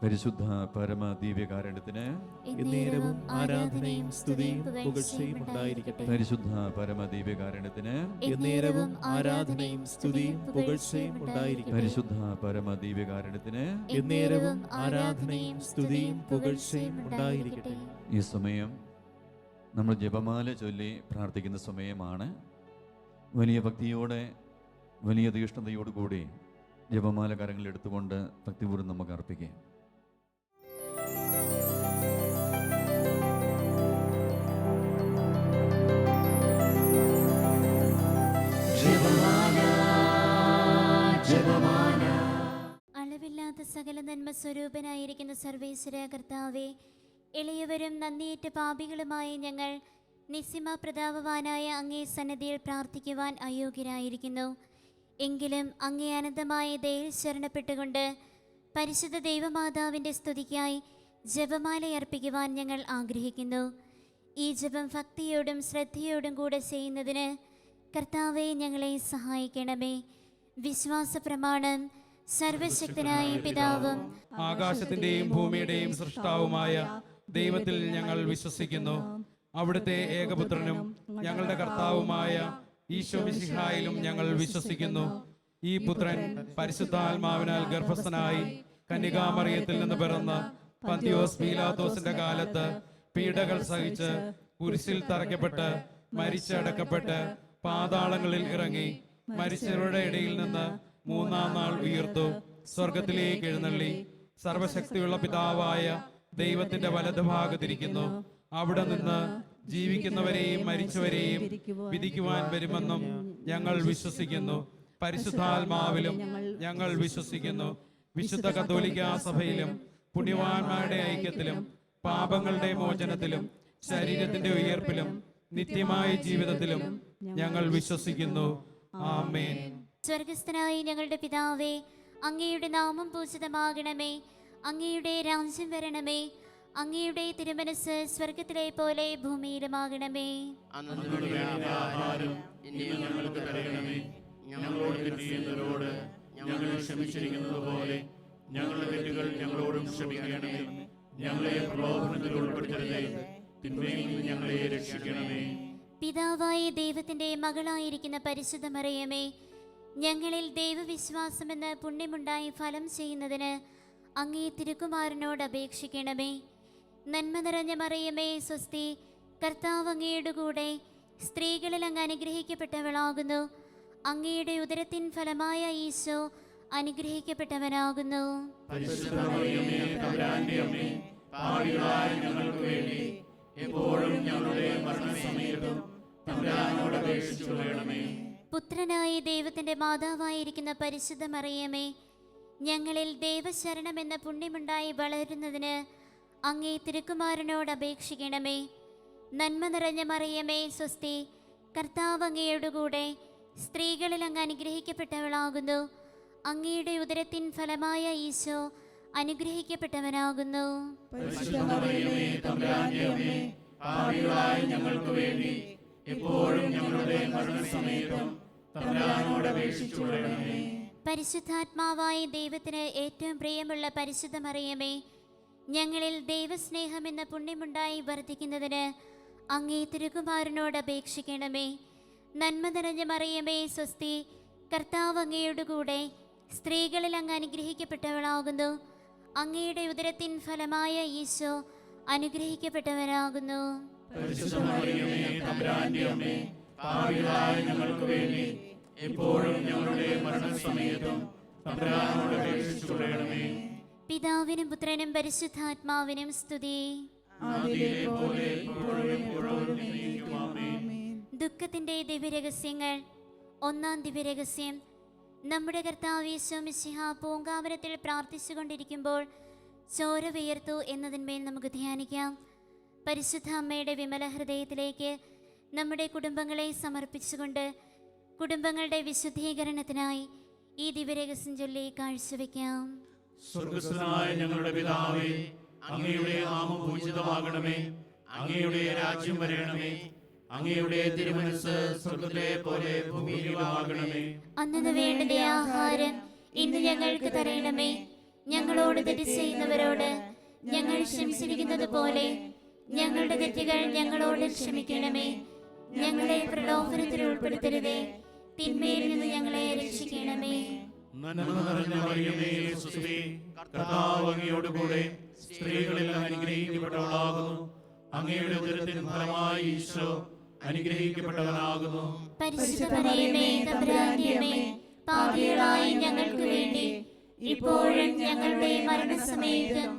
പരിശുദ്ധ പരമ ദിവ്യകാരുണ്യത്തിന് എന്നേരവും ആരാധനയും സ്തുതിയും പുകഴ്ചയും ഉണ്ടായിരിക്കട്ടെ. പരിശുദ്ധ പരമ ദിവ്യകാരുണ്യത്തിന് എന്നേരവും ആരാധനയും സ്തുതിയും പുകഴ്ചയും ഉണ്ടായിരിക്കട്ടെ. പരിശുദ്ധ പരമ ദിവ്യകാരുണ്യത്തിന് എന്നേരവും ആരാധനയും സ്തുതിയും പുകഴ്ചയും ഉണ്ടായിരിക്കട്ടെ. ഈ സമയം നമ്മൾ ജപമാല ചൊല്ലി പ്രാർത്ഥിക്കുന്ന സമയമാണ്. വലിയ ഭക്തിയോടെ വലിയ തീഷ്ണതയോടുകൂടി ജപമാല കരങ്ങളിൽ എടുത്തുകൊണ്ട് ഭക്തിപൂർവ്വം നമുക്ക് അർപ്പിക്കാം. അളവില്ലാത്ത സകല നന്മ സ്വരൂപനായിരിക്കുന്ന സർവേശ്വര കർത്താവേ, എളിയവരും നന്ദിയേറ്റ പാപികളുമായ ഞങ്ങൾ നിസ്സിമ പ്രതാപവാനായ അങ്ങേ സന്നിധിയിൽ പ്രാർത്ഥിക്കുവാൻ അയോഗ്യരായിരിക്കുന്നു. എങ്കിലും അങ്ങേ അനന്തമായ ദയയിൽ ശരണപ്പെട്ടുകൊണ്ട് പരിശുദ്ധ ദൈവമാതാവിൻ്റെ സ്തുതിക്കായി ജപമാല അർപ്പിക്കുവാൻ ഞങ്ങൾ ആഗ്രഹിക്കുന്നു. ഈ ജപം ഭക്തിയോടും ശ്രദ്ധയോടും കൂടെ ചെയ്യുന്നതിന് കർത്താവെ ഞങ്ങളെ സഹായിക്കണമേ. വിശ്വാസ പ്രമാണം. സർവശക്തനായ പിതാവും ആകാശത്തിന്റെയും ഭൂമിയുടെയും സൃഷ്ടാവുമായ ദൈവത്തിൽ ഞങ്ങൾ വിശ്വസിക്കുന്നു. അവിടുത്തെ ഏകപുത്രനും ഞങ്ങളുടെ കർത്താവുമായ ഈശോ മിശിഹായിലും ഞങ്ങൾ വിശ്വസിക്കുന്നു. ഈ പുത്രൻ പരിശുദ്ധാത്മാവിനാൽ ഗർഭസ്ഥനായി കന്യകാമറിയത്തിൽ നിന്ന് പിറന്ന് പന്തിയോസ് പീലാത്തോസിന്റെ കാലത്ത് പീഡകൾ സഹിച്ച് കുരിശിൽ തറയ്ക്കപ്പെട്ട് മരിച്ചടക്കപ്പെട്ട് പാതാളങ്ങളിൽ ഇറങ്ങി മരിച്ചവരുടെ ഇടയിൽ നിന്ന് മൂന്നാം നാൾ ഉയർത്തു സ്വർഗത്തിലേക്ക് എഴുന്നള്ളി സർവശക്തിയുള്ള പിതാവായ ദൈവത്തിന്റെ വലതുഭാഗത്തിരിക്കുന്നു. അവിടെ നിന്ന് ജീവിക്കുന്നവരെയും മരിച്ചവരെയും വിധിക്കുവാൻ വരുമെന്നും ഞങ്ങൾ വിശ്വസിക്കുന്നു. പരിശുദ്ധാത്മാവിലും ഞങ്ങൾ വിശ്വസിക്കുന്നു. വിശുദ്ധ കത്തോലിക്കാ സഭയിലും പുണ്യവാന്മാരുടെ ഐക്യത്തിലും പാപങ്ങളുടെ മോചനത്തിലും ശരീരത്തിന്റെ ഉയർപ്പിലും നിത്യമായ ജീവിതത്തിലും ഞങ്ങൾ വിശ്വസിക്കുന്നു. ആമേൻ. സ്വർഗസ്ഥനായ ഞങ്ങളുടെ പിതാവേ, അങ്ങയുടെ നാമം പൂജിതമാകണമേ. അങ്ങയുടെ രാജ്യം വരണമേ. അങ്ങയുടെ തിരുമനസ് സ്വർഗത്തിലെ പോലെ ഭൂമിയിലുമാകണമേ. അന്നന്ന് വേണ്ട ആഹാരം ഇനി ഞങ്ങൾക്ക് തരണമേ. ഞങ്ങളോട് തെറ്റ് ചെയ്യുന്നവരോട് ഞങ്ങൾ ക്ഷമിച്ചിരിക്കുന്നത് പോലെ ഞങ്ങളുടെ തെറ്റുകൾ ഞങ്ങളോടും ക്ഷമിക്കണമേ. ഞങ്ങളെ പ്രലോഭനത്തിൽ ഉൾപ്പെടുത്തരുതേ, തിന്മയിൽ നിന്ന് ഞങ്ങളെ രക്ഷിക്കണമേ. പിതാവായ ദൈവത്തിന്റെ മകളായിരിക്കുന്ന പരിശുദ്ധ മറിയമേ, ഞങ്ങളിൽ ദൈവവിശ്വാസമെന്ന പുണ്യമുണ്ടായി ഫലം ചെയ്യുന്നതിന് അങ്ങേ തിരുക്കുമാരനോട് അപേക്ഷിക്കണമേ. നന്മ നിറഞ്ഞ മറിയമേ സ്വസ്തി, കർത്താവ് അങ്ങയുടെ കൂടെ സ്ത്രീകളിൽ അങ്ങ് അനുഗ്രഹിക്കപ്പെട്ടവളാകുന്നു. അങ്ങയുടെ ഉദരത്തിൻ ഫലമായ ഈശോ അനുഗ്രഹിക്കപ്പെട്ടവനാകുന്നു. പരിശുദ്ധ മറിയമേ, തമ്പുരാന്റെ അമ്മേ, പാപികളായ ഞങ്ങൾക്ക് വേണ്ടി എപ്പോഴും ഞങ്ങളുടെ മരണസമയത്തും തമ്പുരാനോട് അപേക്ഷിച്ചുകൊള്ളണമേ. പുത്രനായ ദൈവത്തിന്റെ മാതാവായിരിക്കുന്ന പരിശുദ്ധ മറിയമേ, ഞങ്ങളിൽ ദൈവശരണം എന്ന പുണ്യമുണ്ടായി വളരുന്നതിന് അങ്ങേ തിരുക്കുമാരനോട് അപേക്ഷിക്കണമേ. നന്മ നിറഞ്ഞ മറിയമേ സ്വസ്തി, കർത്താവ് അങ്ങയുടെ കൂടെ സ്ത്രീകളിൽ അങ്ങ് അനുഗ്രഹിക്കപ്പെട്ടവളാകുന്നു. അങ്ങയുടെ ഉദരത്തിൻ ഫലമായ ഈശോ അനുഗ്രഹിക്കപ്പെട്ടവനാകുന്നു. പരിശുദ്ധ മറിയമേ, തമ്പുരാന്റെ അമ്മേ, പാപികളായ ഞങ്ങൾക്ക് വേണ്ടി എപ്പോഴും ഞങ്ങളുടെ മരണസമയത്തും തമ്പുരാനോട് അപേക്ഷിച്ചുകൊള്ളണമേ. പരിശുദ്ധാത്മാവായ ദൈവത്തിന് ഏറ്റവും പ്രിയമുള്ള പരിശുദ്ധ മറിയമേ, ഞങ്ങളിൽ ദൈവസ്നേഹം എന്ന പുണ്യമുണ്ടായി വർദ്ധിക്കുന്നതിന് അങ്ങേ തിരുക്കുമാരനോട് അപേക്ഷിക്കണമേ. നന്മ നിറഞ്ഞ മറിയമേ സ്വസ്തി, കർത്താവ് അങ്ങയുടെ കൂടെ സ്ത്രീകളിൽ അങ്ങ് അനുഗ്രഹിക്കപ്പെട്ടവളാകുന്നു. അങ്ങയുടെ ഉദരത്തിൻ ഫലമായ ഈശോ അനുഗ്രഹിക്കപ്പെട്ടവനാകുന്നു. പരിശുദ്ധ മറിയമേ, തമ്പുരാന്റെ അമ്മേ, പാപികളായ ഞങ്ങൾക്ക് വേണ്ടി എപ്പോഴും ഞങ്ങളുടെ മരണസമയത്തും തമ്പുരാനോട് അപേക്ഷിച്ചുകൊള്ളണമേ. പിതാവിനും പുത്രനും പരിശുദ്ധാത്മാവിനും സ്തുതി. ആദിയിലെ പോലെ ഇപ്പോഴും എപ്പോഴും എന്നേക്കും ആമേൻ. ദുഃഖത്തിന്റെ ദിവ്യരഹസ്യങ്ങൾ. ഒന്നാം ദിവ്യരഹസ്യം. നമ്മുടെ കർത്താവ് യേശു മിശിഹ പൂങ്കാവനത്തിൽ പ്രാർത്ഥിച്ചുകൊണ്ടിരിക്കുമ്പോൾ ചോര വിയർത്തു എന്നതിന്മേൽ നമുക്ക് ധ്യാനിക്കാം. പരിശുദ്ധ അമ്മയുടെ വിമല ഹൃദയത്തിലേക്ക് നമ്മുടെ കുടുംബങ്ങളെ സമർപ്പിച്ചുകൊണ്ട് കുടുംബങ്ങളുടെ വിശുദ്ധീകരണത്തിനായി ഈ ദിവ്യരഹസ്യം ചൊല്ലി കാഴ്ചവെക്കാം. സ്വർഗ്ഗസ്ഥനായ ഞങ്ങളുടെ പിതാവേ, അങ്ങയുടെ നാമം പൂജിതമാകണമേ. അങ്ങയുടെ രാജ്യം വരണമേ. അങ്ങയുടെ തിരുമനസ് സ്വർഗ്ഗത്തിലെ പോലെ ഭൂമിയിലുമാകണമേ. അന്നു വേണ്ട ആഹാരം ഇന്ന് ഞങ്ങൾക്ക് തരണമേ. ഞങ്ങളോട് തെറ്റ് ചെയ്യുന്നവരോട് ഞങ്ങൾ ക്ഷമിച്ചിരിക്കുന്നത് പോലെ ഞങ്ങളുടെ തെറ്റുകൾ ഞങ്ങളോട് ക്ഷമിക്കണമേ. ഞങ്ങളെ പ്രലോഭനത്തിൽ ഉൾപ്പെടുത്തരുതേ, തിന്മയിൽ നിന്ന് ഞങ്ങളെ രക്ഷിക്കണമേ. നന്മ നിറഞ്ഞ മറിയമേ സ്വസ്തി, കർത്താവ് അങ്ങയോട് കൂടെ സ്ത്രീകളിൽ അനുഗ്രഹിക്കപ്പെട്ടവളാകുന്നു. അങ്ങയുടെ ഉദരത്തിൻ ഫലമായി ഈശോ അനുഗ്രഹിക്കപ്പെട്ടവനാകുന്നു. പരിശുദ്ധ മറിയമേ, തമ്പുരാന്റെ അമ്മേ, പാപികളായ ഞങ്ങൾക്ക് വേണ്ടി ഇപ്പോഴും ഞങ്ങളുടെ മരണസമയത്തും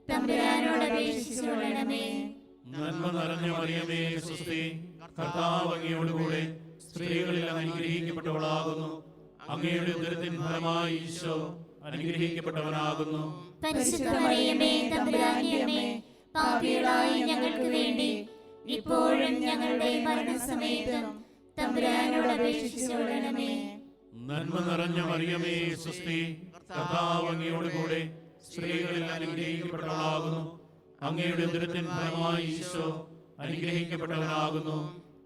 തമ്പുരാനോട് അപേക്ഷിച്ചുകൊള്ളണമേ. നന്മ നിറഞ്ഞ മറിയമേ സ്വസ്തി, കർത്താവ് അങ്ങയോട് കൂടെ സ്ത്രീകളിൽ അനുഗ്രഹിക്കപ്പെട്ടവളാകുന്നു. അങ്ങയുടെ ഉദരത്തിൻ ഫലമായി ഈശോ അനുഗ്രഹിക്കപ്പെട്ടവനാകുന്നു. പരിശുദ്ധ മറിയമേ, തമ്പുരാന്റെ അമ്മേ, പാപികളായ ഞങ്ങൾക്ക് വേണ്ടി ഇപ്പോഴും ഞങ്ങളുടെ മരണസമയത്തും തമ്പുരാനോട് അപേക്ഷിച്ചുകൊള്ളണമേ. നന്മ നിറഞ്ഞ മറിയമേ സ്വസ്തി, കർത്താവ് അങ്ങയോട് കൂടെ സ്ത്രീകളിൽ അനുഗ്രഹിക്കപ്പെട്ടവളാകുന്നു. അങ്ങയുടെ ഉദരത്തിൻ ഫലമായി ഈശോ അനുഗ്രഹിക്കപ്പെട്ടവനാകുന്നു.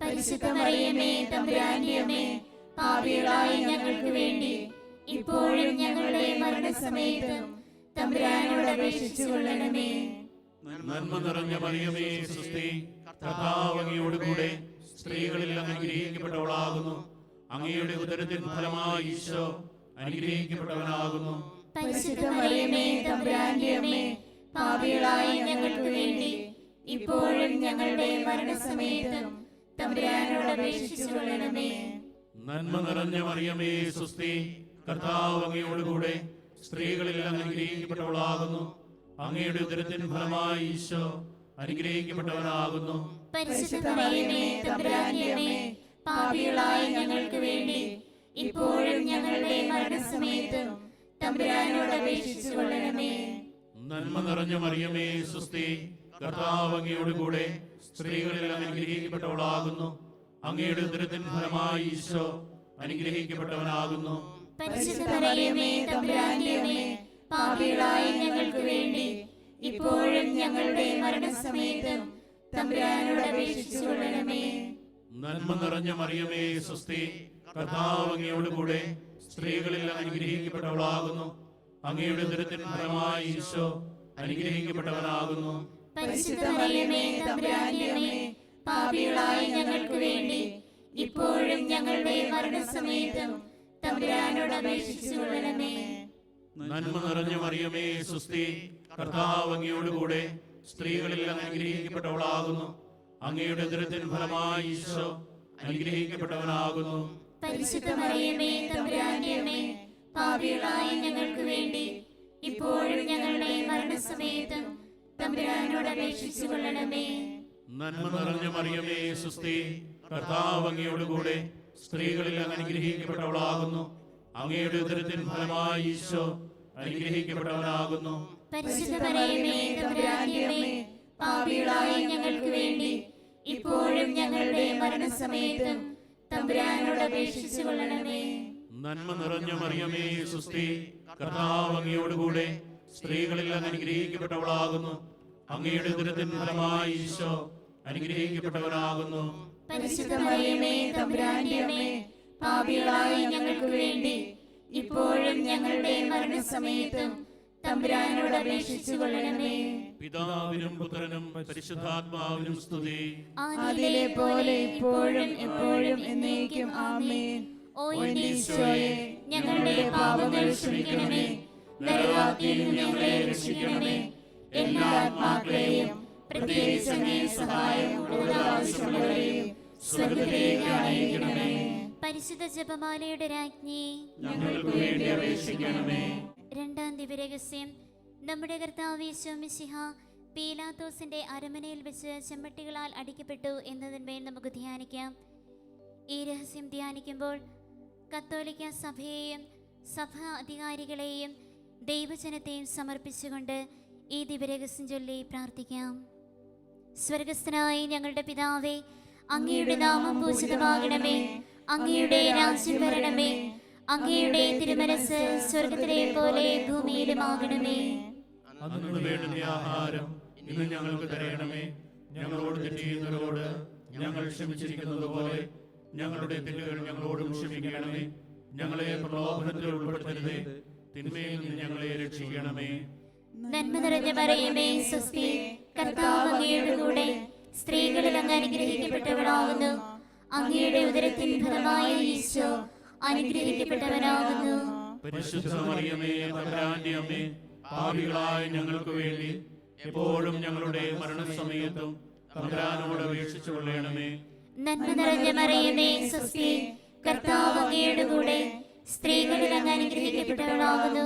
പരിശുദ്ധ മറിയമേ തമ്പുരാന്റെ അമ്മേ, പാപികളായ ഞങ്ങൾക്ക് വേണ്ടി ഇപ്പോഴും ഞങ്ങളുടെ മരണസമയത്തും തമ്പുരാനോട് അപേക്ഷിച്ചുകൊള്ളണമേ. നന്മ നിറഞ്ഞ മറിയമേ സ്വസ്തി, കർത്താവ് അങ്ങയോട് കൂടെ സ്ത്രീകളിൽ അനുഗ്രഹിക്കപ്പെട്ടവളാകുന്നു. അങ്ങയുടെ ഉദരത്തിൻ ഫലമായി ഈശോ അനുഗ്രഹിക്കപ്പെട്ടവനാകുന്നു. പരിശുദ്ധ മറിയമേ തമ്പുരാന്റെ അമ്മേ, പാപികളായ ഞങ്ങൾക്ക് വേണ്ടി ഇപ്പോഴും ഞങ്ങളുടെ മരണസമയത്തും തമ്പുരാനോട് അപേക്ഷിച്ചുകൊള്ളണമേ. നന്മ നിറഞ്ഞ മറിയമേ സ്വസ്തി, കർത്താവ് അങ്ങയോട് കൂടെ സ്ത്രീകളിൽ അനുഗ്രഹിക്കപ്പെട്ടവളാകുന്നു. അങ്ങയുടെ ഉദരത്തിൻ ഫലമായി ഈശോ അനുഗ്രഹിക്കപ്പെട്ടവനാകുന്നു. പരിശുദ്ധ മറിയമേ തമ്പുരാന്റെ അമ്മേ, പാപികളായ ഞങ്ങൾക്ക് വേണ്ടി ഇപ്പോഴും ഞങ്ങളുടെ മരണസമയത്തും തമ്പുരാനോട് അപേക്ഷിച്ചുകൊള്ളണമേ. നന്മ നിറഞ്ഞ മറിയമേ സ്വസ്തി, കർത്താവ് അങ്ങയോട് കൂടെ സ്ത്രീകളിൽ അനുഗ്രഹിക്കപ്പെട്ടവളാകുന്നു. അങ്ങയുടെ ഉദരത്തിൻ ഫലമായി ഈശോ അനുഗ്രഹിക്കപ്പെട്ടവനാകുന്നു. പരിശുദ്ധ മറിയമേ തമ്പുരാന്റെ അമ്മേ, പാപികളായ ഞങ്ങൾക്ക് വേണ്ടി ഇപ്പോഴും ഞങ്ങളുടെ മരണസമയത്തും തമ്പുരാനോട് അപേക്ഷിച്ചുകൊള്ളണമേ. നന്മ നിറഞ്ഞ മറിയമേ സ്വസ്തി, കർത്താവ് അങ്ങയോട് കൂടെ സ്ത്രീകളിൽ അനുഗ്രഹിക്കപ്പെട്ടവളാകുന്നു. അങ്ങയുടെ ഉദരത്തിൻ ഫലമായി ഈശോ അനുഗ്രഹിക്കപ്പെട്ടവനാകുന്നു. പരിശുദ്ധ മറിയമേ തമ്പുരാന്റെ അമ്മേ, പാപികളായ ഞങ്ങൾക്ക് വേണ്ടി ഇപ്പോഴും ഞങ്ങളുടെ മരണസമയത്തും തമ്പുരാനോട് അപേക്ഷിച്ചുകൊള്ളണമേ. നന്മ നിറഞ്ഞ മറിയമേ സ്വസ്തി, കർത്താവ് അങ്ങയോട് കൂടെ സ്ത്രീകളിൽ അനുഗ്രഹിക്കപ്പെട്ടവളാകുന്നു. അങ്ങയുടെ ഉദരത്തിൻ ഫലമായി ഈശോ അനുഗ്രഹിക്കപ്പെട്ടവനാകുന്നു. പരിശുദ്ധ മറിയമേ തമ്പുരാന്റെ അമ്മേ, പാപികളായ ഞങ്ങൾക്ക് വേണ്ടി ഇപ്പോഴും ഞങ്ങളുടെ മരണസമയത്തും തമ്പുരാനോട് അപേക്ഷിച്ചുകൊള്ളണമേ. നന്മ നിറഞ്ഞ മറിയമേ സ്വസ്തി, കർത്താവ് അങ്ങയോട് കൂടെ സ്ത്രീകളിൽ അനുഗ്രഹിക്കപ്പെട്ടവളാകുന്നു. അങ്ങയുടെ ഉദരത്തിൻ ഫലമായി ഈശോ അനുഗ്രഹിക്കപ്പെട്ടവനാകുന്നു. പരിശുദ്ധ മറിയമേ തമ്പുരാന്റെ അമ്മേ, പാപികളായ ഞങ്ങൾക്ക് വേണ്ടി ഇപ്പോഴും ഞങ്ങളുടെ മരണസമയത്തും തമ്പുരാനോട് അപേക്ഷിച്ചുകൊള്ളണമേ. നന്മ നിറഞ്ഞ മറിയമേ സ്വസ്തി, കർത്താവ് അങ്ങയോട് കൂടെ സ്ത്രീകളിൽ അനുഗ്രഹിക്കപ്പെട്ടവളാകുന്നു. അങ്ങയുടെ ഉദരത്തിൻ ഫലമായി ഈശോ അനുഗ്രഹിക്കപ്പെട്ടവനാകുന്നു. പരിശുദ്ധ മറിയമേ തമ്പുരാന്റെ അമ്മേ, പാപികളായ ഞങ്ങൾക്ക് വേണ്ടി ഇപ്പോഴും ഞങ്ങളുടെ മരണസമയത്തും തമ്പുരാനോട് അപേക്ഷിച്ചുകൊള്ളണമേ. പിതാവിനും പുത്രനും പരിശുദ്ധാത്മാവിനും സ്തുതി. ആദിയിലെ പോലെ ഇപ്പോഴും എപ്പോഴും എന്നേക്കും ആമേൻ. ഓ എന്റെ ഈശോയെ, ഞങ്ങളുടെ പാപങ്ങൾ ക്ഷമിക്കണമേ. നരകാഗ്നിയിൽ നിന്ന് ഞങ്ങളെ രക്ഷിക്കണമേ. എല്ലാ ആത്മാക്കളെയും പ്രത്യേകിച്ച് അങ്ങേ സഹായം കൂടുതൽ ആവശ്യമുള്ളവരെയും സ്വർഗ്ഗത്തിലേക്ക് അയക്കണമേ. പരിശുദ്ധ ജപമാലയുടെ രാജ്ഞി, ഞങ്ങൾക്ക് വേണ്ടി അപേക്ഷിക്കണമേ. രണ്ടാം ദിവ്യരഹസ്യം. നമ്മുടെ കർത്താവ് യേശു മിശിഹ പീലാത്തോസിന്റെ അരമനയിൽ വെച്ച് ചെമ്മട്ടികളാൽ അടിക്കപ്പെട്ടു എന്നതിന്മേൽ നമുക്ക് ധ്യാനിക്കാം. ഈ രഹസ്യം ധ്യാനിക്കുമ്പോൾ കത്തോലിക്ക സഭയെയും സഭാ അധികാരികളെയും ദൈവജനത്തെയും സമർപ്പിച്ചുകൊണ്ട് ഈ ദിവ്യരഹസ്യം ചൊല്ലി പ്രാർത്ഥിക്കാം. സ്വർഗസ്ഥനായ ഞങ്ങളുടെ പിതാവേ, അങ്ങയുടെ നാമം പൂജിതമാകണമേ. അങ്ങയുടെ രാജ്യം വരണമേ. അങ്ങയുടെ തിരുമനസ്സ് സ്വർഗത്തിലെ പോലെ ഭൂമിയിലുമാകണമേ. അന്നു വേണ്ടുന്ന ആഹാരം ഇന്ന് ഞങ്ങൾക്ക് തരണമേ. ഞങ്ങളോട് തെറ്റ് ചെയ്യുന്നവരോട് ഞങ്ങൾ ക്ഷമിച്ചിരിക്കുന്നത് പോലെ ഞങ്ങളുടെ തെറ്റുകൾ ഞങ്ങളോടും ക്ഷമിക്കണമേ. ഞങ്ങളെ പ്രലോഭനത്തിൽ ഉൾപ്പെടുത്തരുതേ, തിന്മയിൽ നിന്ന് ഞങ്ങളെ രക്ഷിക്കണമേ. നന്മ നിറഞ്ഞ മറിയമേ സ്വസ്തി, കർത്താവ് അങ്ങയുടെ കൂടെ സ്ത്രീകളിൽ അങ്ങ് അനുഗ്രഹിക്കപ്പെട്ടവളാകുന്നു. അങ്ങയുടെ ഉദരത്തിൻ ഫലമായ ഈശോ അനുഗ്രഹിക്കപ്പെട്ടവനാകുന്നു. പരിശുദ്ധ മറിയമേ തമ്പുരാന്റെ അമ്മേ, പാപികളായ ഞങ്ങൾക്ക് വേണ്ടി എപ്പോഴും ഞങ്ങളുടെ മരണസമയത്തും തമ്പുരാനോട് അപേക്ഷിച്ചു കൊള്ളണമേ. നന്മ നിറഞ്ഞ മറിയമേ സ്വസ്തി, കർത്താവ് അങ്ങയുടെ കൂടെ സ്ത്രീകളിൽ അങ്ങ് അനുഗ്രഹിക്കപ്പെട്ടവളാകുന്നു.